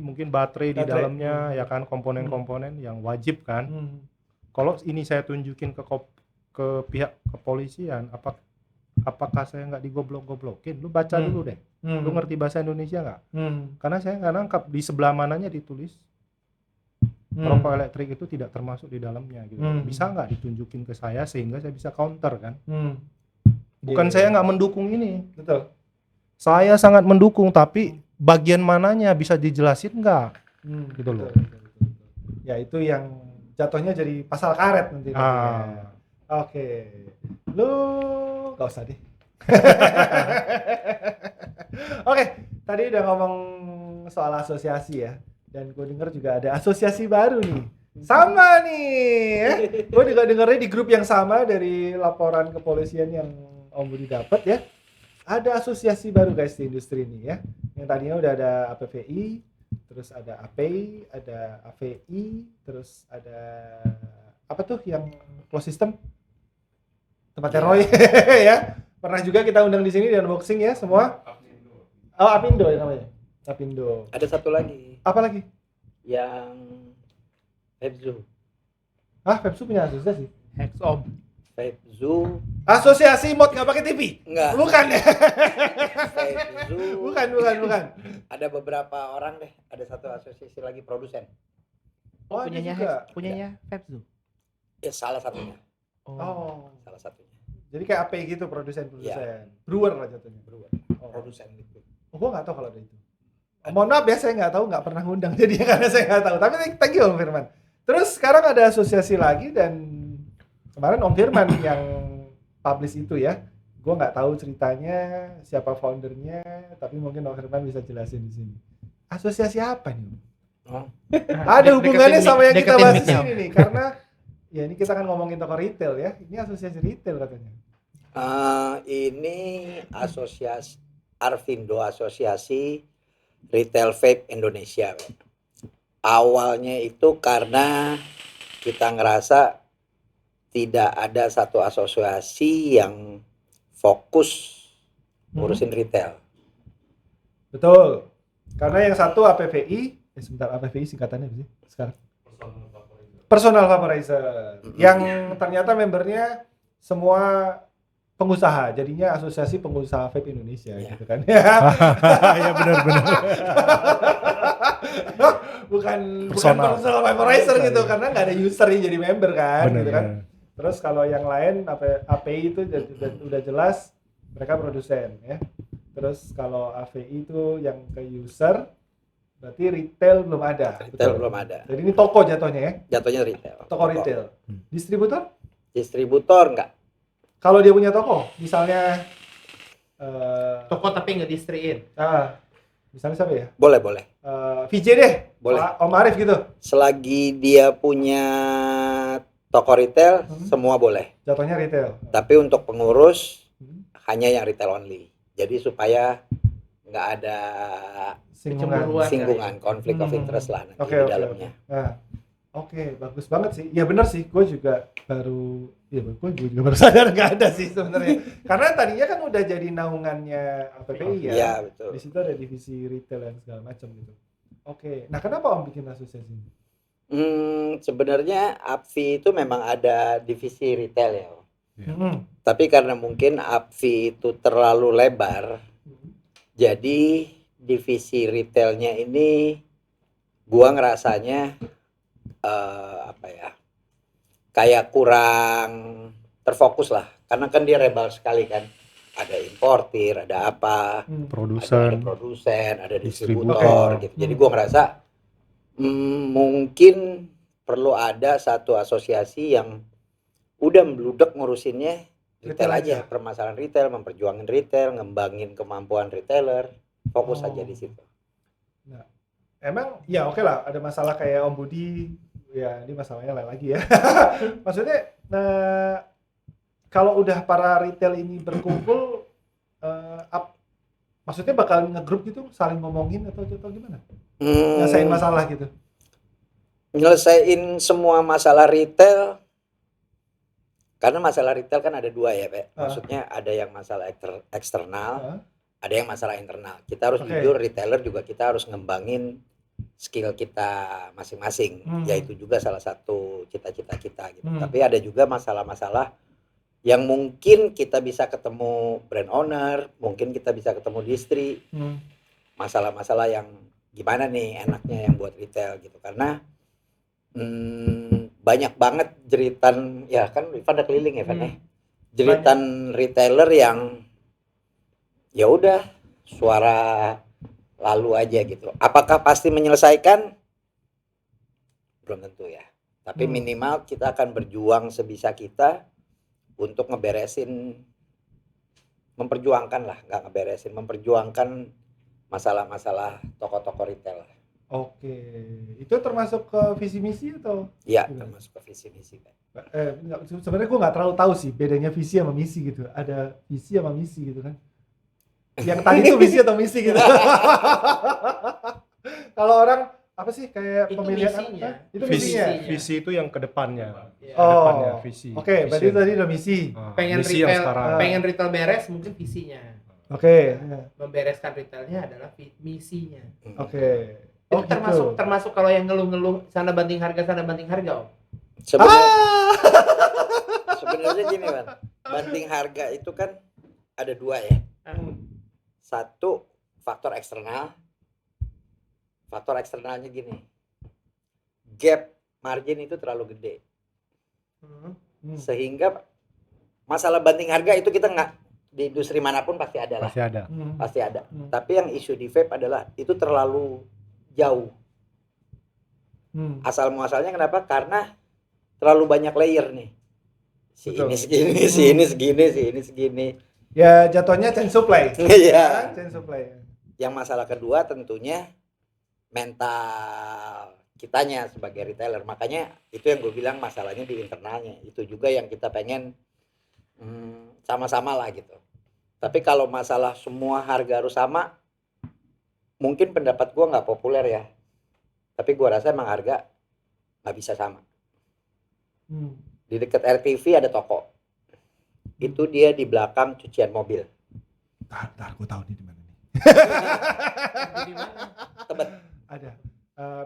mungkin baterai di Baterai. dalamnya, ya kan komponen-komponen yang wajib kan. Kalau ini saya tunjukin ke pihak kepolisian, apakah saya nggak digoblok-goblokin? Lu baca dulu deh. Lu ngerti bahasa Indonesia nggak? Karena saya nggak nangkap di sebelah mananya ditulis rokok elektrik itu tidak termasuk di dalamnya gitu. Bisa nggak ditunjukin ke saya sehingga saya bisa counter kan? Bukan saya nggak mendukung ini. Betul. Saya sangat mendukung, tapi bagian mananya bisa dijelasin nggak? Gitu loh. Betul. Ya itu yang jatuhnya jadi pasal karet nanti. Oke. Lu nggak usah deh. Oke, tadi udah ngomong soal asosiasi ya. Dan gue denger juga ada asosiasi baru nih. Sama nih ya. Gue juga dengernya di grup yang sama dari laporan kepolisian yang Om Budi dapat ya. Ada asosiasi baru guys di industri ini ya. Yang tadinya udah ada APVI, terus ada API, ada AVI, terus ada apa tuh yang close system? Tempatnya Roy ya. Pernah juga kita undang di sini di unboxing ya semua. Oh, Apindo ya namanya. Apindo. Ada satu lagi Apa lagi? yang Febzu. Pepsu punya asosiasi? Hexom. Febzu Asosiasi mod nggak pakai TV? enggak. Bukan ya? Febzu bukan. ada beberapa orang deh. Ada satu asosiasi lagi produsen. Oh, ada juga. Punyanya Febzu. Ya salah satunya. Oh. Salah satunya. Jadi kayak AP gitu produsen. Iya. Brewer lah jatuhnya. Brewer. Oh. Produsen gitu. Gua nggak tahu kalau ada itu. Mohon maaf ya, saya nggak tahu, nggak pernah ngundang jadi karena saya nggak tahu. Tapi thank you Om Firman. Terus sekarang ada asosiasi lagi dan kemarin Om Firman yang publish itu ya. Gua nggak tahu ceritanya, siapa foundernya, tapi mungkin Om Firman bisa jelasin di sini. Asosiasi apa nih? Oh. Ada hubungannya sama yang kita deketin bahas di mic-nya. sini nih, karena ya ini kita akan ngomongin toko retail ya. Ini asosiasi retail katanya. Ini asosiasi Arvindo, Asosiasi Retail Vape Indonesia. Awalnya itu karena kita ngerasa tidak ada satu asosiasi yang fokus ngurusin retail. Betul. Karena yang satu APVI, sebentar, APVI singkatannya apa sih sekarang? Personal Vaporizer. Yang ternyata membernya semua pengusaha, jadinya Asosiasi Pengusaha Vape Indonesia gitu kan. Ya benar-benar. bukan Personal. personal vaporizer gitu, karena nggak ada user yang jadi member kan, Benar, gitu kan. benar. Terus kalau yang lain API itu udah jelas mereka produsen ya. Terus kalau AVI itu yang ke user, berarti retail belum ada. Retail betul? belum ada. Jadi ini toko jatuhnya ya, Jatuhnya retail. toko retail. Distributor? Distributor enggak? Kalau dia punya toko, misalnya Toko tapi nggak distriin. misalnya siapa ya? Boleh. VJ deh, Boleh. Pak Om Arif gitu. Selagi dia punya toko retail, semua boleh. Jatuhnya retail. Tapi untuk pengurus Hmm. hanya yang retail only. Jadi supaya nggak ada Kecemburuan. singgungan, konflik of Hmm. interest lah nanti Oke, di oke, dalamnya. oke. Nah, oke, bagus banget sih. Ya benar sih, gue juga baru sadar nggak ada sih sebenarnya. Karena tadinya kan udah jadi naungannya APPI ya. Iya, betul. Di situ ada divisi retail dan segala macam gitu. Oke, nah kenapa Om bikin asosiasi ini? Sebenarnya APVI itu memang ada divisi retail ya. Hmm. Tapi karena mungkin APVI itu terlalu lebar, jadi divisi retailnya ini gua ngerasanya kayak kurang terfokus lah. Karena kan dia rebel sekali kan. Ada importir, ada apa, ada Produsen. produsen, ada Distributor. distributor gitu. Jadi gua ngerasa mungkin perlu ada satu asosiasi yang udah meludak ngurusinnya retail Retail aja, aja. permasalahan retail, memperjuangin retail, ngembangin kemampuan retailer, fokus aja di situ. Emang ya oke lah, ada masalah kayak Om Budi, ya ini masalahnya lain lagi ya. Maksudnya, kalau udah para retail ini berkumpul, maksudnya bakal ngegrup gitu, saling ngomongin atau gimana? Nyelesain masalah gitu. Nyelesain semua masalah retail, karena masalah retail kan ada dua ya, Pak. Maksudnya ada yang masalah eksternal, ada yang masalah internal. Kita harus Oke. jujur, retailer juga kita harus ngembangin skill kita masing-masing, yaitu juga salah satu cita-cita kita gitu. Tapi ada juga masalah-masalah yang mungkin kita bisa ketemu brand owner, mungkin kita bisa ketemu distri, masalah-masalah yang gimana nih enaknya yang buat retail gitu. Karena banyak banget jeritan, ya kan Ivan udah keliling ya Ivan ya, jeritan retailer yang ya udah suara lalu aja gitu. Apakah pasti menyelesaikan? Belum tentu ya. Tapi minimal kita akan berjuang sebisa kita untuk ngeberesin, memperjuangkan lah, nggak ngeberesin, memperjuangkan masalah-masalah toko-toko retail. Oke, itu termasuk ke visi misi atau? Iya, termasuk ke visi misi. Sebenarnya gue nggak terlalu tahu sih bedanya visi sama misi gitu. Ada visi sama misi gitu kan? Yang tadi itu visi atau misi gitu. Kalau orang apa sih kayak Itu pemilihan misinya. apa? Itu Visi, misinya. visi itu yang kedepannya. Iya. Kedepannya visi. Oke, berarti Vision. tadi udah misi. Pengen Misi yang retail, sekarang. pengen retail beres mungkin visinya. Oke, Membereskan retailnya adalah misinya. oke. Itu termasuk kalau yang ngeluh-ngeluh sana banting harga Om. Sebenarnya gini Bang, banting harga itu kan ada dua ya. Satu faktor eksternal. Faktor eksternalnya gini, gap margin itu terlalu gede, sehingga masalah banting harga itu kita nggak, di industri manapun pasti ada lah, Pasti ada. Tapi yang isu di vape adalah itu terlalu jauh. Asal muasalnya kenapa? Karena terlalu banyak layer nih. Si Betul. ini segini, si ini segini, si ini segini. Ya jatuhnya chain supply. Iya. Chain supply. Yang masalah kedua tentunya mental kitanya sebagai retailer. Makanya itu yang gue bilang masalahnya di internalnya. Itu juga yang kita pengen sama-sama lah gitu. Tapi kalau masalah semua harga harus sama, mungkin pendapat gue nggak populer ya. Tapi gue rasa emang harga nggak bisa sama. Di dekat RTV ada toko. Itu dia di belakang cucian mobil. Ntar gue tahu nih di mana nih. Di mana? Tebet. Ada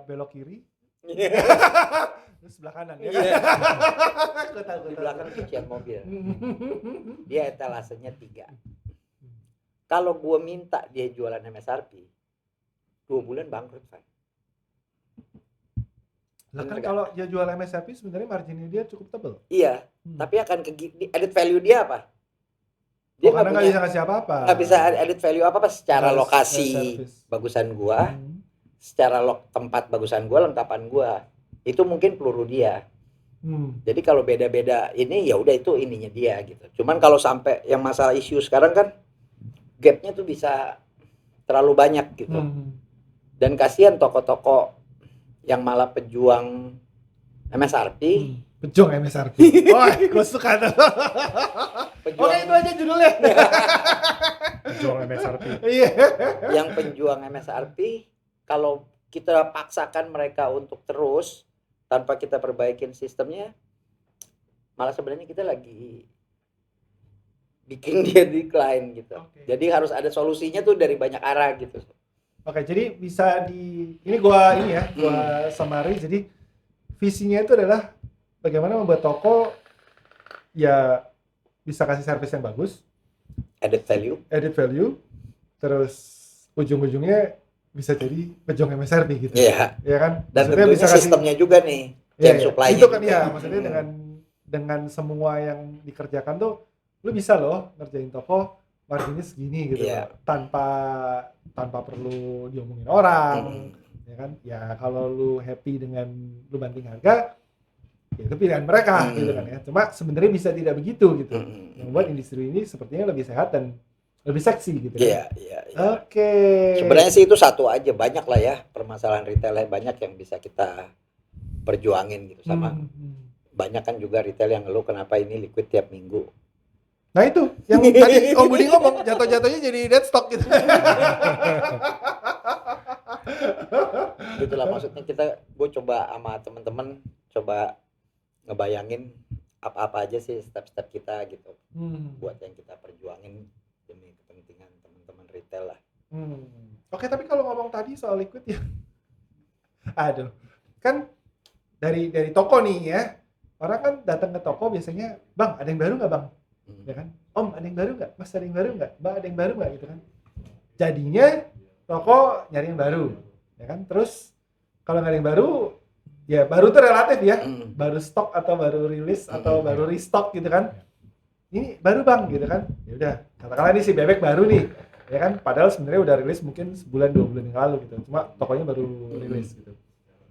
belok kiri, Iya. terus sebelah kanan ya. Iya. Gue tahu. Di belakang cucian mobil. Dia etalasenya 3. Kalau gue minta dia jualan MSRP, 2 bulan bangkrut, Pak. Lah kan kalau dia jual MSRP sebenarnya marginnya dia cukup tebal. Iya, tapi akan ke added value dia apa? Dia nggak nggak punya, bisa ngasih apa-apa. nggak bisa added value apa secara Harus lokasi service. bagusan gua, Hmm. secara tempat bagusan gua, lengkapan gua. Itu mungkin peluru dia. Jadi kalau beda-beda ini ya udah itu ininya dia gitu. Cuman kalau sampai yang masalah isu sekarang kan gapnya tuh bisa terlalu banyak gitu. Dan kasihan toko-toko yang malah pejuang MSRP, Pejuang MSRP. Oh, gue suka tuh. pejuang Oke, itu aja judulnya. Pejuang MSRP. Iya. yang penjuang MSRP, kalau kita paksakan mereka untuk terus tanpa kita perbaikin sistemnya, malah sebenarnya kita lagi bikin dia decline gitu. Oke. Jadi harus ada solusinya tuh dari banyak arah gitu. Oke, jadi bisa ini gua summary. Jadi visinya itu adalah bagaimana membuat toko ya bisa kasih servis yang bagus, Added value, terus ujung-ujungnya bisa jadi pejuang MSRP gitu. Iya. Ya kan? Dan Maksudnya tentunya sistemnya juga nih, Iya, chain iya. supply-nya Itu kan juga. ya, maksudnya dengan semua yang dikerjakan tuh lu bisa loh ngerjain toko marginnya segini gitu Iya. loh. tanpa perlu diomongin orang. Ya kan? Ya kalau lu happy dengan lu banting harga, ya itu pilihan mereka gitu kan ya. Cuma sebenarnya bisa tidak begitu gitu. Yang buat industri ini sepertinya lebih sehat dan lebih seksi gitu kan. Iya. Oke. Sebenarnya sih itu satu aja, banyak lah ya permasalahan retailnya, banyak yang bisa kita perjuangin gitu. Sama banyak kan juga retail yang ngeluh kenapa ini liquid tiap minggu. Nah itu yang tadi Om Budi ngomong jatuh-jatuhnya jadi dead stock gitu. Itulah maksudnya gue coba sama temen-temen coba ngebayangin apa-apa aja sih step-step kita gitu buat yang kita perjuangin demi kepentingan teman-teman retail lah. Oke, tapi kalau ngomong tadi soal liquid ya, aduh, kan dari toko nih ya, orang kan datang ke toko biasanya, bang ada yang baru nggak bang? Ya kan, om ada yang baru nggak? Mas ada yang baru nggak? Mbak ada yang baru nggak? Gitu kan? Jadinya toko nyari yang baru, ya kan? Terus kalau nggak ada yang baru, ya baru tuh relatif ya, baru stok atau baru rilis atau baru restock gitu kan? Ini baru bang gitu kan? Ya udah, katakanlah ini si bebek baru nih. Ya kan, padahal sebenarnya udah rilis mungkin sebulan 2 bulan yang lalu gitu, cuma tokonya baru rilis gitu.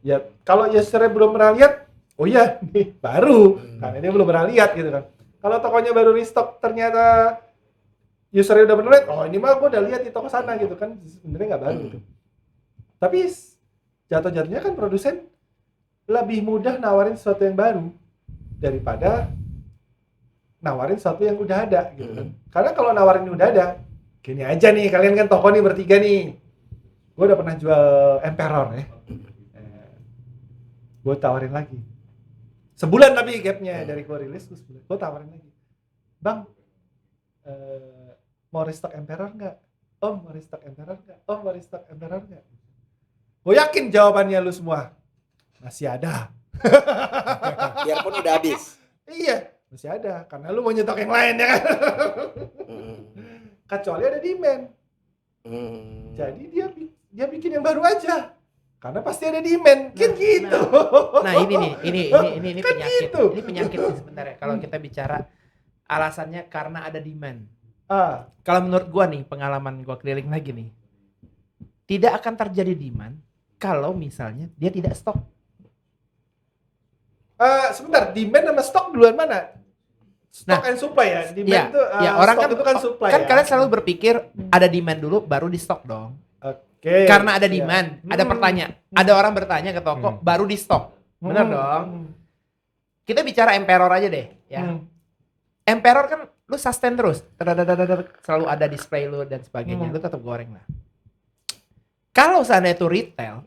Ya kalau usernya belum pernah lihat, oh iya nih baru, karena dia belum pernah lihat gitu kan. Kalau tokonya baru restock ternyata usernya udah pernah lihat, oh ini mah gue udah lihat di toko sana gitu kan, sebenarnya nggak baru gitu. Tapi jatuh-jatuhnya kan produsen lebih mudah nawarin sesuatu yang baru daripada nawarin sesuatu yang udah ada gitu kan. Karena kalau nawarin udah ada, gini aja nih, kalian kan toko nih bertiga nih. Gue udah pernah jual Emperor ya. Gue tawarin lagi. Sebulan tapi gapnya dari gue rilis tuh sebulan. Gue tawarin lagi. Bang, mau restock Emperor nggak? Om, mau restock Emperor nggak? Om, mau restock Emperor nggak? Gue yakin jawabannya lu semua. Masih ada. Biarpun udah habis. Iya, masih ada. Karena lu mau nyetok yang lain ya kan. Kecuali ada demand. Jadi dia bikin yang baru aja. Karena pasti ada demand. Kan gitu. Nah, ini Kan penyakit. gitu. Ini penyakit sih sebenarnya. Kalau kita bicara alasannya karena ada demand. Kalau menurut gua nih, pengalaman gua keliling lagi nih. Tidak akan terjadi demand kalau misalnya dia tidak stok. Sebentar, demand sama stok duluan mana? Stok and supply ya. Demand tuh orang stok kan itu kan supply kan ya. kalian selalu berpikir ada demand dulu baru di stok dong. Oke. Karena ada Iya. demand, ada pertanyaan. Ada orang bertanya ke toko baru di stok. Benar dong? Kita bicara Emperor aja deh, ya. Emperor kan lu sustain terus. Selalu ada display lu dan sebagainya. Lu tetap goreng lah. Kalau seandainya itu retail,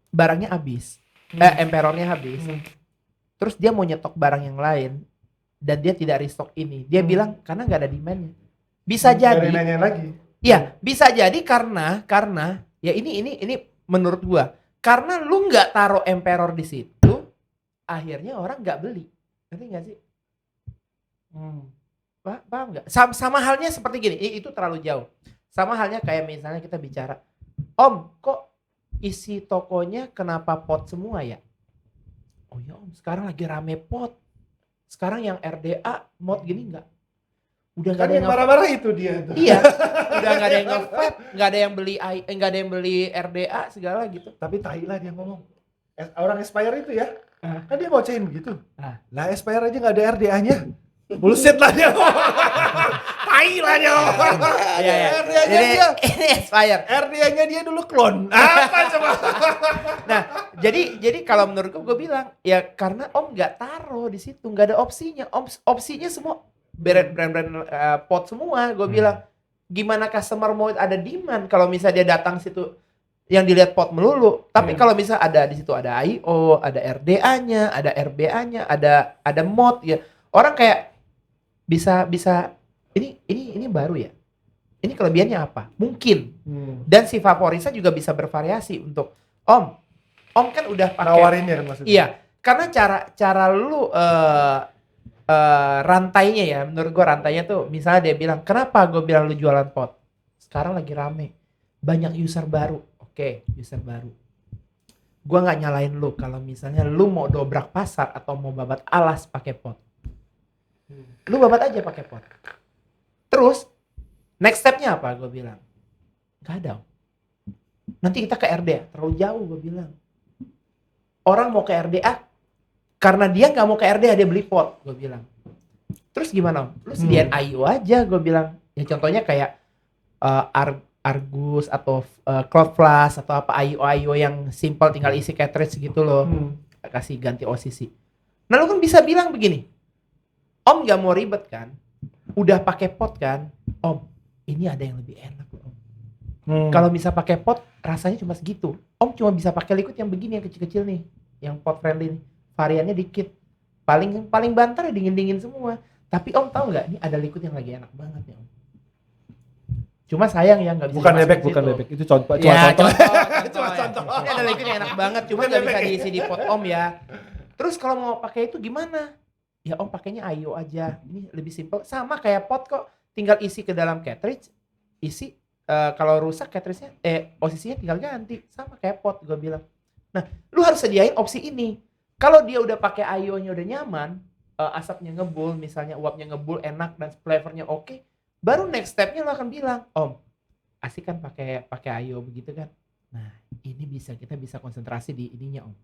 barangnya habis. Emperornya habis. Terus dia mau nyetok barang yang lain dan dia tidak restock ini. Dia bilang karena nggak ada demandnya. Bisa jadi. Nanya lagi. Ya, bisa jadi karena ya ini menurut gua. Karena lu nggak taruh Emperor di situ, akhirnya orang nggak beli. Ngerti nggak sih? Paham nggak? Sama halnya seperti gini. Itu terlalu jauh. Sama halnya kayak misalnya kita bicara, Om, kok isi tokonya kenapa pot semua ya? Oh ya Om, sekarang lagi rame pot. Sekarang yang RDA mod gini enggak? Udah nggak Kan ada yang marah-marah itu dia tuh. Iya, udah nggak ada yang nge-vape, nggak ada yang beli nggak ada yang beli RDA segala gitu. Tapi tai lah dia ngomong. Orang Aspire itu ya, kan dia ngocehin begitu. Lah Aspire aja nggak ada RDA-nya. Bullshit lah dia. Tai lah dia. Iya. RDA-nya dia. Ini Aspire. RDA-nya dia dulu klon. Apa coba? Nah, jadi kalau menurutku gue bilang ya karena Om nggak taruh di situ, nggak ada opsinya. Opsinya semua brand-brand pot semua. Gue bilang gimana customer mau ada demand kalau misalnya dia datang situ yang dilihat pot melulu. Tapi kalau misalnya ada di situ ada IO, ada RDA-nya, ada RBA-nya, ada mod ya. Orang kayak bisa ini baru ya. Ini kelebihannya apa? Mungkin. Dan si Vaporisa juga bisa bervariasi untuk Om kan udah pakai Nawarinnya kan maksudnya. Iya, karena cara lu rantainya ya, menurut gua rantainya tuh misalnya dia bilang, "Kenapa gua bilang lu jualan pot? Sekarang lagi rame. Banyak user baru." Oke, user baru. Gua nggak nyalain lu kalau misalnya lu mau dobrak pasar atau mau babat alas pakai pot. Lu babat aja pakai pot. Terus next stepnya apa? Gue bilang nggak ada. Nanti kita ke RDA terlalu jauh. Gue bilang orang mau ke RDA karena dia nggak mau ke RDA dia beli pot. Gue bilang. Terus gimana? Lu sediain IO aja. Gue bilang. Ya contohnya kayak Argus atau Cloudflash atau apa IO yang simple tinggal isi cartridge gitu loh. Kasih ganti OCC. Nah lu kan bisa bilang begini. Om nggak mau ribet kan? Udah pakai pot kan? Om, ini ada yang lebih enak loh Om. Kalau bisa pakai pot, rasanya cuma segitu. Om cuma bisa pakai liquid yang begini, yang kecil-kecil nih. Yang pot friendly nih. Variannya dikit. Paling banter ya dingin-dingin semua. Tapi Om tahu nggak? Ini ada liquid yang lagi enak banget ya Om. Cuma sayang ya nggak bisa Bukan dimasukin bebek, situ. Itu contoh. Ya, Contoh. Cuma contoh. Ini ada liquid yang enak banget, cuma nggak bisa diisi di pot Om ya. Terus kalau mau pakai itu gimana? Ya Om pakainya IO aja. Ini lebih simple. Sama kayak pot kok. Tinggal isi ke dalam cartridge. Isi. Kalau rusak cartridge-nya, OCC-nya tinggal ganti. Sama kayak pot gue bilang. Nah, lu harus sediain opsi ini. Kalau dia udah pakai IO-nya udah nyaman, asapnya ngebul, misalnya uapnya ngebul, enak dan flavornya oke, baru next step-nya lu akan bilang, Om, asik kan pakai IO begitu kan? Nah, ini kita bisa konsentrasi di ininya Om.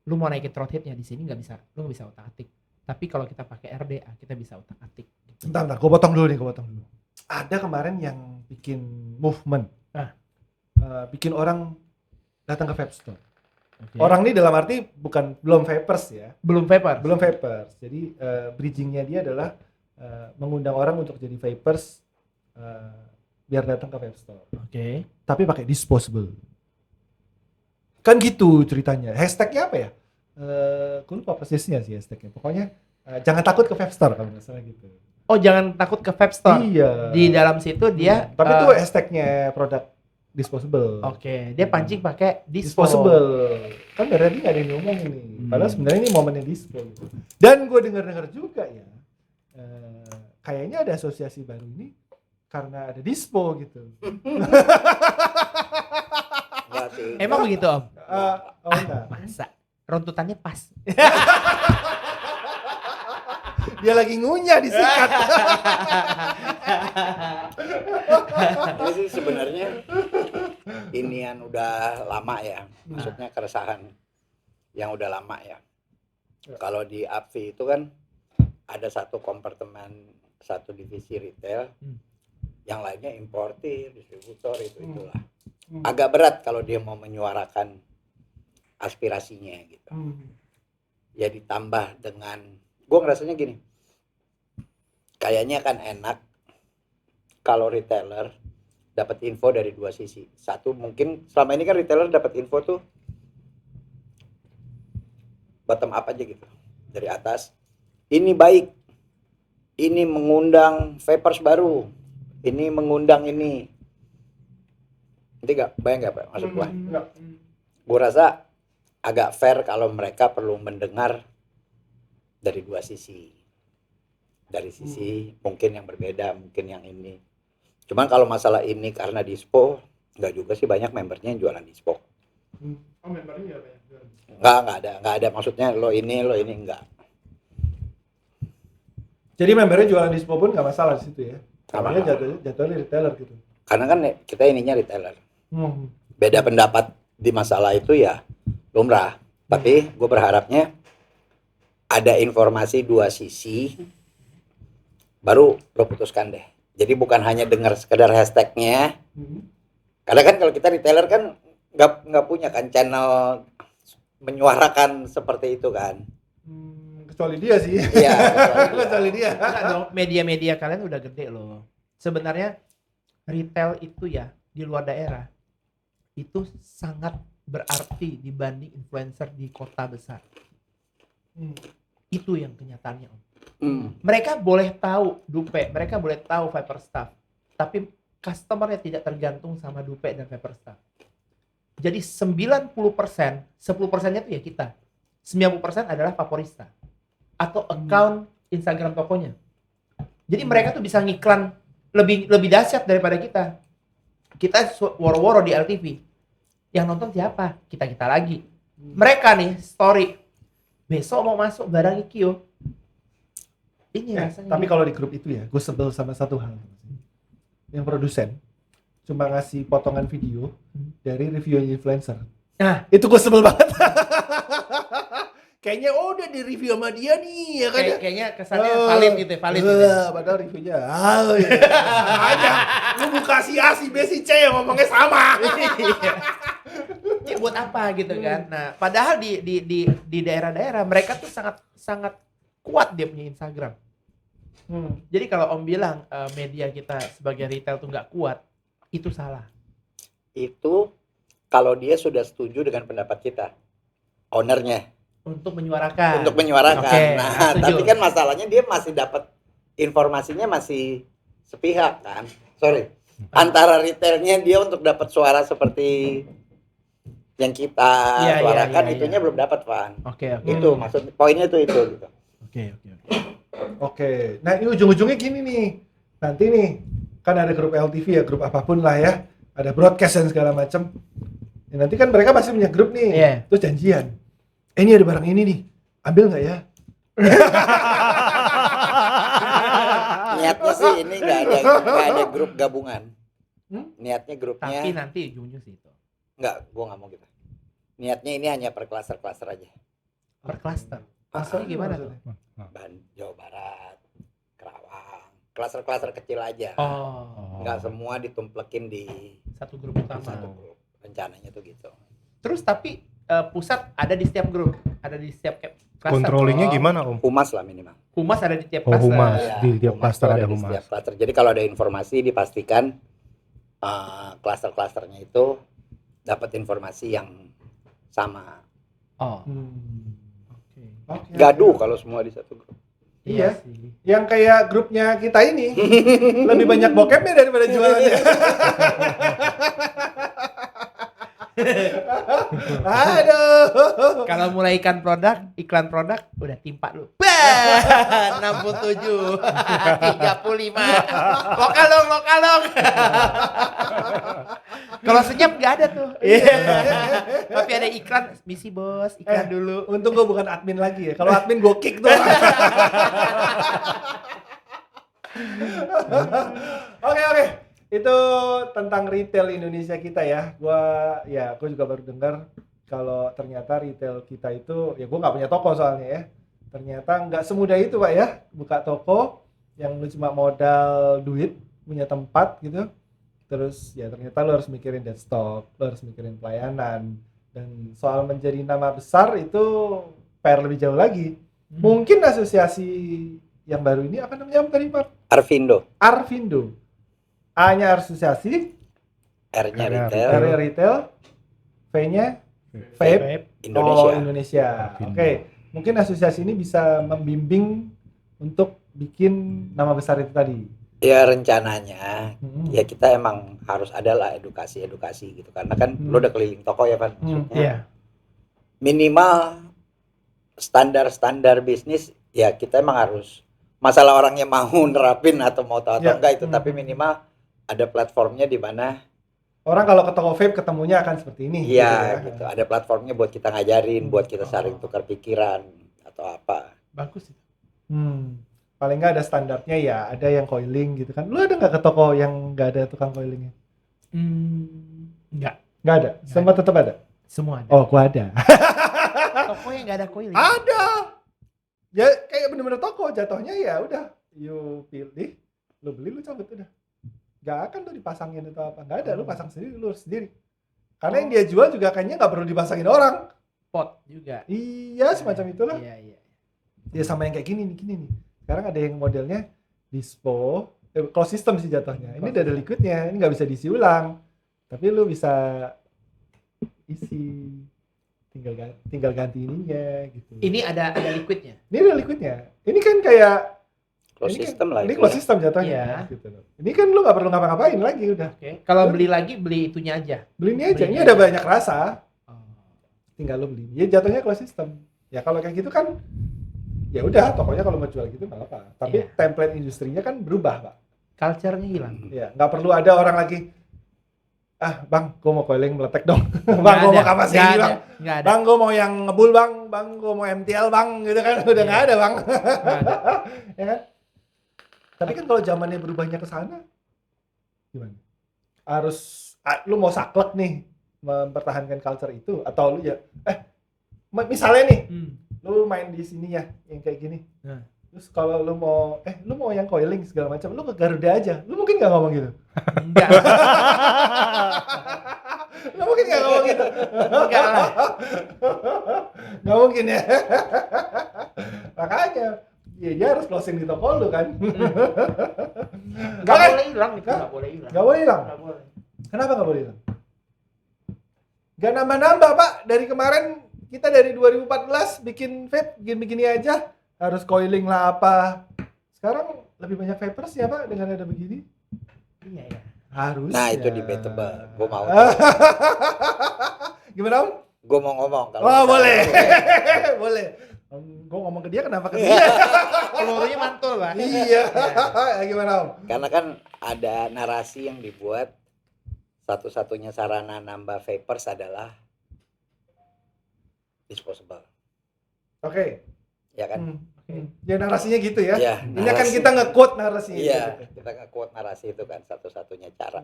Lu mau naikin throat hit-nya di sini nggak bisa, lu nggak bisa otak-atik. Tapi kalau kita pakai RDA, kita bisa otak-atik. Gitu. Bentar, gue potong dulu. Ada kemarin yang bikin movement, bikin orang datang ke vape store. Okay. Orang ini dalam arti belum vapers ya. Belum vapers. Jadi bridgingnya dia adalah mengundang orang untuk jadi vapers biar datang ke vape store. Oke. Tapi pakai disposable. Kan gitu ceritanya. Hashtagnya apa ya? Gue lupa persisnya sih hashtagnya. Pokoknya jangan takut ke vape store kalau nggak salah gitu. Oh, jangan takut ke vape store. Iya. Di dalam situ dia. Tapi itu hashtagnya produk disposable. Oke. Dia pancing pakai disposable. Kan berarti nggak ada yang ngomong nih. Padahal sebenarnya ini momennya dispo. Dan gue dengar juga ya. Kayaknya ada asosiasi baru ini karena ada dispo gitu. Emang begitu Om? Enggak. Masa? Runtutannya pas. Dia lagi ngunyah disikat. Ini sih sebenarnya inian udah lama ya. Maksudnya keresahan yang udah lama ya. Kalau di APVI itu kan ada satu kompartemen, satu divisi retail, yang lainnya importir, distributor, itulah. Agak berat kalau dia mau menyuarakan aspirasinya gitu. Ya ditambah dengan, gue ngerasanya gini, kayaknya kan enak kalau retailer dapat info dari dua sisi. Satu, mungkin selama ini kan retailer dapat info tuh bottom up aja gitu, dari atas. Ini baik, ini mengundang vapers baru, ini mengundang ini. Nanti bayang nggak Pak maksud gua? Gua rasa agak fair kalau mereka perlu mendengar dari dua sisi. Dari sisi mungkin yang berbeda, mungkin yang ini. Cuman kalau masalah ini karena dispo, nggak juga sih, banyak membernya yang jualan dispo. Oh, membernya apa ya? Nggak ada maksudnya lo ini enggak. Jadi membernya jualan di Dispo pun nggak masalah di situ ya. Nggak Namanya jatuhnya retailer gitu. Karena kan kita ininya retailer. Hmm. Beda pendapat di masalah itu ya lumrah. Tapi gue berharapnya ada informasi dua sisi, baru lo putuskan deh. Jadi bukan hanya dengar sekedar hashtagnya. Karena kan kalau kita retailer kan nggak punya kan channel menyuarakan seperti itu kan. Kecuali dia sih. Iya. Kecuali dia. Enggak dong, media-media kalian udah gede loh. Sebenarnya retail itu ya di luar daerah itu sangat berarti dibanding influencer di kota besar. Itu yang kenyataannya, Om. Mereka boleh tahu Dupe, mereka boleh tahu Viper Staff, tapi customernya tidak tergantung sama Dupe dan Viper Staff. Jadi 90%, 10%-nya itu ya kita. 90% adalah Vaporista atau account Instagram tokonya. Jadi mereka tuh bisa ngiklan lebih dahsyat daripada kita. Kita woro-woro di LTV. Yang nonton siapa? Kita lagi. Mereka nih story. Besok mau masuk barang iki yo. Ini rasanya. Tapi kalau di grup itu ya, gue sebel sama satu hal. Yang produsen cuma ngasih potongan video dari review influencer. Nah, Itu gue sebel banget. Kayaknya udah di review sama dia nih ya kan. kayaknya kesannya valid gitu ya, valid gitu. Padahal reviewnya aja. Lu buka si A, si B, si C yang ngomongnya sama. Ya, buat apa gitu kan. Nah, padahal di daerah-daerah mereka tuh sangat kuat dia punya Instagram. Jadi kalau Om bilang media kita sebagai retail tuh nggak kuat, itu salah. Itu kalau dia sudah setuju dengan pendapat kita, ownernya. Untuk menyuarakan. Untuk menyuarakan. Oke, Nah, setuju. tapi kan masalahnya dia masih dapat informasinya masih sepihak kan. Sorry. Antara retailnya dia untuk dapat suara seperti yang kita Iya, suarakan iya, itunya iya. belum dapat, Van. Oke. Itu maksud poinnya itu gitu. Oke. Oke, nah ini ujung-ujungnya gini nih. Nanti nih, kan ada grup LTV ya, grup apapun lah ya. Ada broadcast dan segala macam. Ya, nanti kan mereka masih punya grup nih. Iya. Terus janjian. Ini ada barang ini nih, ambil nggak ya? Niatnya sih ini nggak ada grup gabungan. Niatnya grupnya Tapi nanti ujung-ujung sih itu. nggak, gua nggak mau gitu. Niatnya ini hanya per klaster-klaster aja. Per cluster. Maksudnya gimana tuh? Jawa Barat, Kerawang, klaster-klaster kecil aja. Oh. Nggak semua ditumplekin di Satu grup utama. satu grup. Rencananya tuh gitu. Terus tapi pusat ada di setiap grup, ada di setiap cluster. Kontrolingnya Oh. gimana, Om? Humas lah minimal. Humas ada di tiap Oh, cluster. humas. Ya, Di tiap humas klaster tuh ada di humas. setiap klaster. Jadi kalau ada informasi dipastikan klaster-klasternya itu dapat informasi yang sama. Oh. Oke. Gaduh kalau semua di satu grup. Iya. sih. Yang kayak grupnya kita ini lebih banyak bokepnya daripada jualannya. Aduh. Kalau mulai iklan produk udah timpa lu. Bah, 67, 35. Lokal dong. Kalau senyap nggak ada tuh. Tapi ada iklan, misi bos, iklan dulu. Untung gue bukan admin lagi ya. Kalau admin gue kick tuh. Oke. Itu tentang retail Indonesia kita ya. Gue juga baru dengar kalau ternyata retail kita itu, ya gue nggak punya toko soalnya ya. Ternyata nggak semudah itu Pak ya. Buka toko yang lu cuma modal duit, punya tempat gitu. Terus ya ternyata lu harus mikirin dead stock, lu harus mikirin pelayanan. Dan soal menjadi nama besar itu PR lebih jauh lagi. Mungkin asosiasi yang baru ini apa namanya tadi Pak? Arvindo, Arvindo. A-nya asosiasi, R-nya R-nya retail, R-nya retail, V-nya vape. Indonesia. Oh, Indonesia. Arvindo. Oke. Mungkin asosiasi ini bisa membimbing untuk bikin nama besar itu tadi. Ya rencananya Hmm. ya kita emang harus ada lah edukasi gitu karena kan lo udah keliling toko ya Van. Iya. Minimal standar bisnis ya kita emang harus, masalah orangnya mau nerapin atau mau tahu atau Ya. enggak itu, tapi minimal ada platformnya di mana Orang kalau ke toko vape ketemunya akan seperti ini. iya ya. gitu, ada platformnya buat kita ngajarin, buat kita saling tukar pikiran atau apa. Bagus itu. paling nggak ada standarnya ya, ada yang coiling gitu kan. Lu ada nggak ke toko yang nggak ada tukang coilingnya? Enggak, Nggak ada, semua tetap ada. semua ada. Oh, gua ada. Toko yang nggak ada coiling. Ada. Ya kayak bener-bener toko jatuhnya ya udah. You pilih, lu beli, lu cabut udah. Gak akan tuh dipasangin atau apa. Gak ada, lu pasang sendiri, lu harus sendiri. Karena yang dia jual juga kayaknya nggak perlu dipasangin orang. Pot juga. Iya, semacam itulah. Iya. Ya sama yang kayak gini nih. Sekarang ada yang modelnya dispo, close system sih jatuhnya. Ini udah ada liquidnya, ini nggak bisa diisi ulang. Tapi lu bisa isi, tinggal ganti ininya gitu. Ini ada liquidnya. Ini ada liquidnya. Ini kan kayak Close ini system kan, lah ini itu close ya. system jatuhnya. Iya. Gitu loh. Ini kan lu nggak perlu ngapa-ngapain lagi udah. Oke. Kalau beli lagi beli itunya aja. Beli ini aja. Beli Ini aja. ada banyak rasa. Oh. Tinggal lu beli. Ya jatuhnya close system. Ya kalau kayak gitu kan ya udah tokonya kalau mau jual gitu nggak apa. Tapi Iya. template industrinya kan berubah, Pak. Culture-nya hilang. Ya, nggak perlu ada orang lagi. Ah, Bang, gua mau coiling meletek dong. Bang, Nggak gua ada. mau kapas Nggak ini, ada. Bang. Nggak ada. Bang, gua mau yang ngebul, Bang. Bang, gua mau MTL, Bang. Gitu kan udah nggak ada, Bang. Nggak ada. Ya kan? Tapi kan kalau zamannya berubahnya ke sana gimana? Harus lu mau saklek nih mempertahankan culture itu atau lu ya misalnya nih lu main di sini ya yang kayak gini. Nah. Terus kalau lu mau yang coiling segala macam, lu ke Garuda aja. Lu mungkin nggak ngomong gitu. Enggak. Lu mungkin nggak ngomong gitu. Enggak lah. Nggak mungkin ya. Makanya ya dia harus closing di toko lu kan. Nggak Oke. boleh hilang itu, Hah? nggak boleh hilang. Nggak boleh hilang. Nggak boleh. Kenapa nggak boleh hilang? Nggak nambah-nambah, Pak. Dari kemarin kita dari 2014 bikin vape begini aja. Harus coiling lah apa. Sekarang lebih banyak vapers ya, Pak, dengan ada begini. Iya ya. Harus. Nah, itu debatable. Gue mau. Gimana, Om? Gue mau ngomong kalau Oh, misalnya- boleh. Boleh. Gue ngomong ke dia kenapa ke dia? Pelurunya mantul, Pak. Iya. Gimana, Om? Karena kan ada narasi yang dibuat satu-satunya sarana nambah vapers adalah disposable, Oke. ya kan? Ya narasinya gitu ya. Iya, Ini kan narasi. kita nge-quote narasinya. Iya, gitu. kita nge-quote narasi itu kan satu-satunya cara.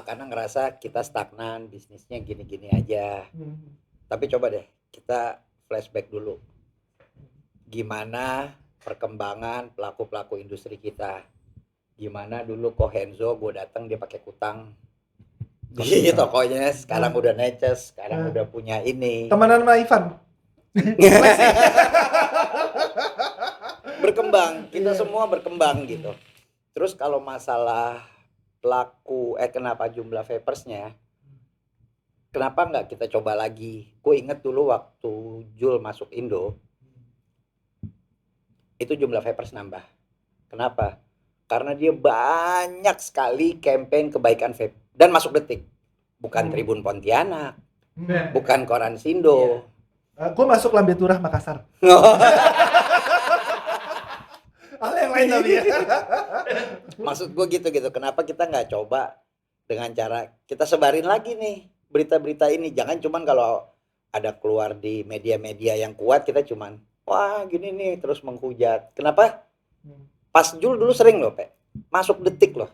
Karena ngerasa kita stagnan, bisnisnya gini-gini aja. Tapi coba deh, kita flashback dulu. Gimana perkembangan pelaku-pelaku industri kita? Gimana dulu Kohenzo, gue datang dia pakai kutang di tokonya, sekarang udah neces, sekarang udah punya ini. Temenan sama Ivan. Berkembang, kita semua berkembang gitu. Terus kalau masalah pelaku, kenapa jumlah vapersnya, kenapa nggak kita coba lagi? Gue inget dulu waktu Jul masuk Indo, itu jumlah vapers nambah. Kenapa? Karena dia banyak sekali campaign kebaikan vape dan masuk detik. Bukan Tribun Pontianak, bukan Koran Sindo. Gue masuk Lambe Turah Makassar. Hal yang lain tapi ya. Maksud gue gitu. Kenapa kita nggak coba dengan cara kita sebarin lagi nih berita-berita ini. Jangan cuman kalau ada keluar di media-media yang kuat kita cuman wah gini nih terus menghujat. Kenapa? Pas Jul dulu sering loh, Pak. Masuk detik loh.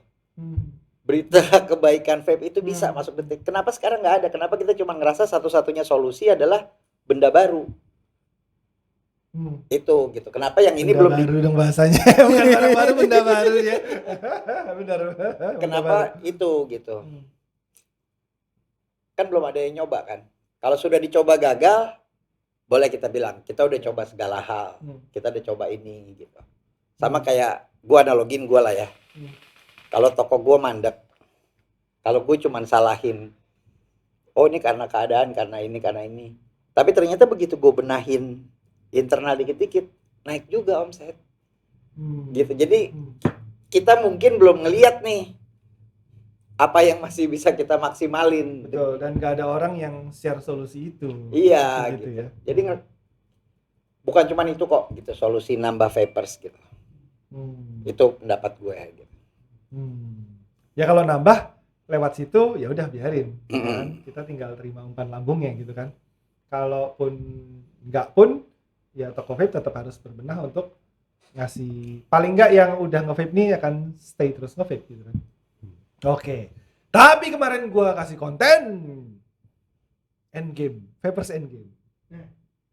Berita kebaikan vape itu bisa masuk detik. Kenapa sekarang nggak ada? Kenapa kita cuma ngerasa satu-satunya solusi adalah benda baru? Itu gitu. Kenapa yang ini Benda belum baru dong bahasanya. Bukan barang baru, benda baru ya. Benar. Benda Kenapa baru. itu gitu? Kan belum ada yang nyoba kan. Kalau sudah dicoba gagal, boleh kita bilang kita udah coba segala hal. Kita udah coba ini gitu. Sama kayak gua analogin gua lah ya. Kalau toko gua mandek, kalau gue cuman salahin, oh ini karena keadaan, karena ini. Tapi ternyata begitu gue benahin internal dikit-dikit, naik juga omset. Gitu. Jadi kita mungkin belum ngeliat nih apa yang masih bisa kita maksimalin. Betul, dan gak ada orang yang share solusi itu. Iya gitu ya. Jadi bukan cuman itu kok gitu solusi nambah vapers gitu. Itu pendapat gue gitu. Ya kalau nambah lewat situ ya udah biarin kan? Kita tinggal terima umpan lambungnya gitu kan. Kalaupun enggak pun ya toko vape tetap harus berbenah untuk ngasih, paling nggak yang udah nge-vape nih akan stay terus nge-vape gitu kan. Oke. Tapi kemarin gua kasih konten endgame, vapers endgame.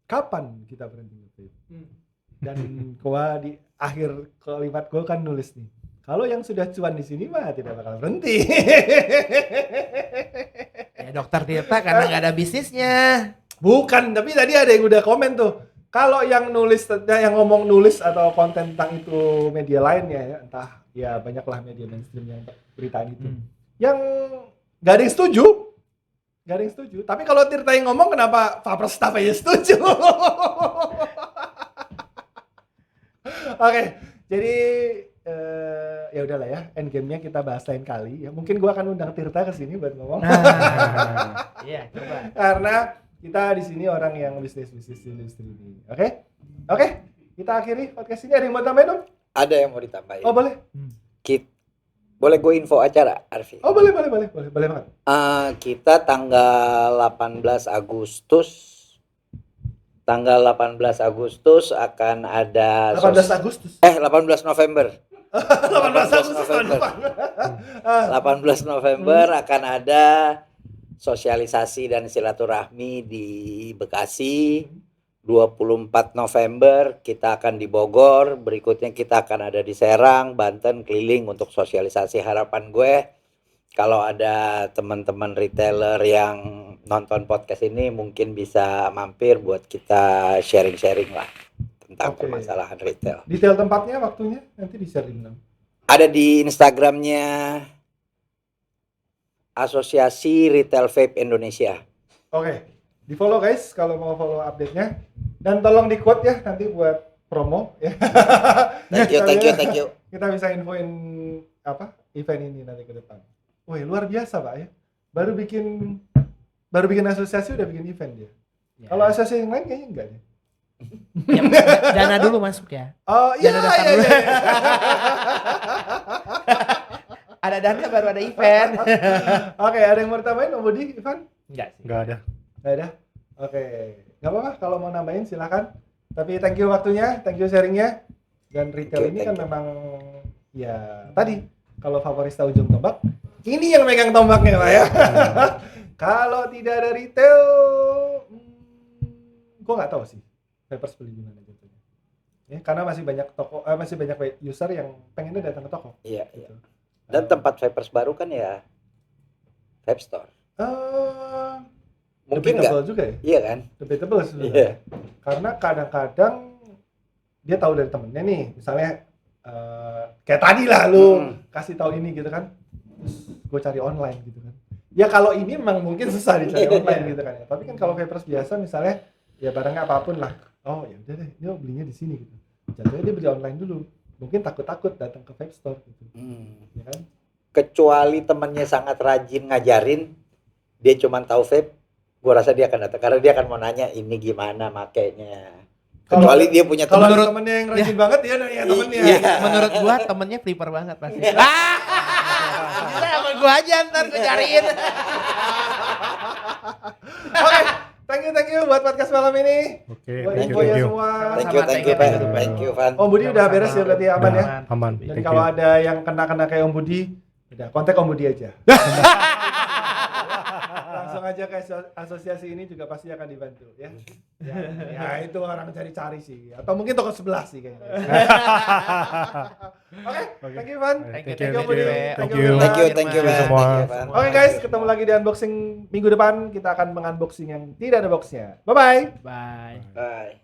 Kapan kita berhenti nge-vape? Dan gua di akhir kalimat gua kan nulis nih, kalau yang sudah cuan di sini mah tidak bakal berhenti. Ya Dokter Tirta karena nggak ada bisnisnya. Bukan, tapi tadi ada yang udah komen tuh. Kalau yang nulis, yang ngomong nulis atau konten tentang itu media lainnya ya, entah ya banyaklah media mainstream yang beritain itu. Yang gak ada yang setuju. Gak ada yang setuju. Tapi kalau Tirta yang ngomong, kenapa vapers staff aja setuju? Oke, jadi ya udahlah ya, endgame-nya kita bahas lain kali. Ya mungkin gua akan undang Tirta ke sini buat ngomong. Iya, coba. Karena kita di sini orang yang bisnis industri ini. Oke, kita akhiri podcast ini. Ada yang mau tambahin dong? Ada yang mau ditambahin. Oh boleh. Boleh gue info acara, Arfi? Oh boleh banget. Kita tanggal 18 Agustus. Tanggal 18 Agustus akan ada 18 Agustus. 18 November. 18 Agustus tahun depan. 18 November akan ada sosialisasi dan silaturahmi di Bekasi. 24 November kita akan di Bogor, berikutnya kita akan ada di Serang, Banten, keliling untuk sosialisasi. Harapan gue kalau ada teman-teman retailer yang nonton podcast ini mungkin bisa mampir buat kita sharing-sharing lah tentang permasalahan retail. Detail tempatnya, waktunya nanti di-sharing dong. Ada di Instagramnya Asosiasi Retail Vape Indonesia. Oke, di follow guys kalau mau follow update-nya, dan tolong di quote ya nanti buat promo ya. Thank you. Kita bisa infoin apa event ini nanti ke depan. Wih, luar biasa Pak ya. Baru bikin asosiasi udah bikin event dia. Ya. Kalau asosiasi yang lain kayaknya enggak deh. Ya, dana dulu masuk ya. Oh iya. Ada dana baru ada event. Oke, ada yang mau ditambahin Om Budi, Ivan? Enggak sih. Nggak ada. Nggak ada? Oke, nggak apa-apa kalau mau nambahin silakan. Tapi thank you waktunya, thank you sharingnya. Dan retail ini kan memang ya tadi kalau favorista ujung tombak, ini yang megang tombaknya Pak ya. Kalau tidak ada retail, gua nggak tahu sih. Vapers beli di mana gitu. Ya, karena masih banyak masih banyak user yang pengennya datang ke toko. Iya. Dan tempat vapers baru kan ya Vape Store. Mungkin debatable enggak? juga ya? Iya kan? Debatable sebenarnya. Iya. Karena kadang-kadang dia tahu dari temennya nih, misalnya kayak tadi lah lu kasih tahu ini gitu kan, terus gue cari online gitu kan. Ya kalau ini memang mungkin susah dicari online gitu kan ya. Tapi kan kalau vapers biasa misalnya ya barangnya apapun lah, oh ya udah deh, dia belinya di sini gitu. Jatuhnya dia beli online dulu, mungkin takut-takut datang ke vape store gitu, ya kan? Kecuali temannya sangat rajin ngajarin, dia cuma tahu vape, gua rasa dia akan datang karena dia akan mau nanya ini gimana makainya. Kecuali dia punya Kalau teman temennya yang rajin banget dia nanya temennya. Menurut gua temennya prepare banget pasti. Bisa sama gua aja ntar gua cariin. Oke, thank you buat podcast malam ini. Oke, Buat thank infonya you. semua. Thank you, Van. Om Budi udah beres ya berarti aman ya. Aman. Dan Thank kalau you. ada yang kena kayak Om Budi, udah kontak Om Budi aja. Langsung aja ke asosiasi ini juga pasti akan dibantu ya. Ya itu orang cari-cari sih, atau mungkin toko sebelah sih kayaknya. Oke, thank you Van. Thank Thank you, you, Budi. thank you, you. Firman. Thank you, Van. semua. Thank you, Van. Oke guys, ketemu lagi di unboxing minggu depan. Kita akan mengunboxing yang tidak ada boxnya. Bye bye. Bye. Bye.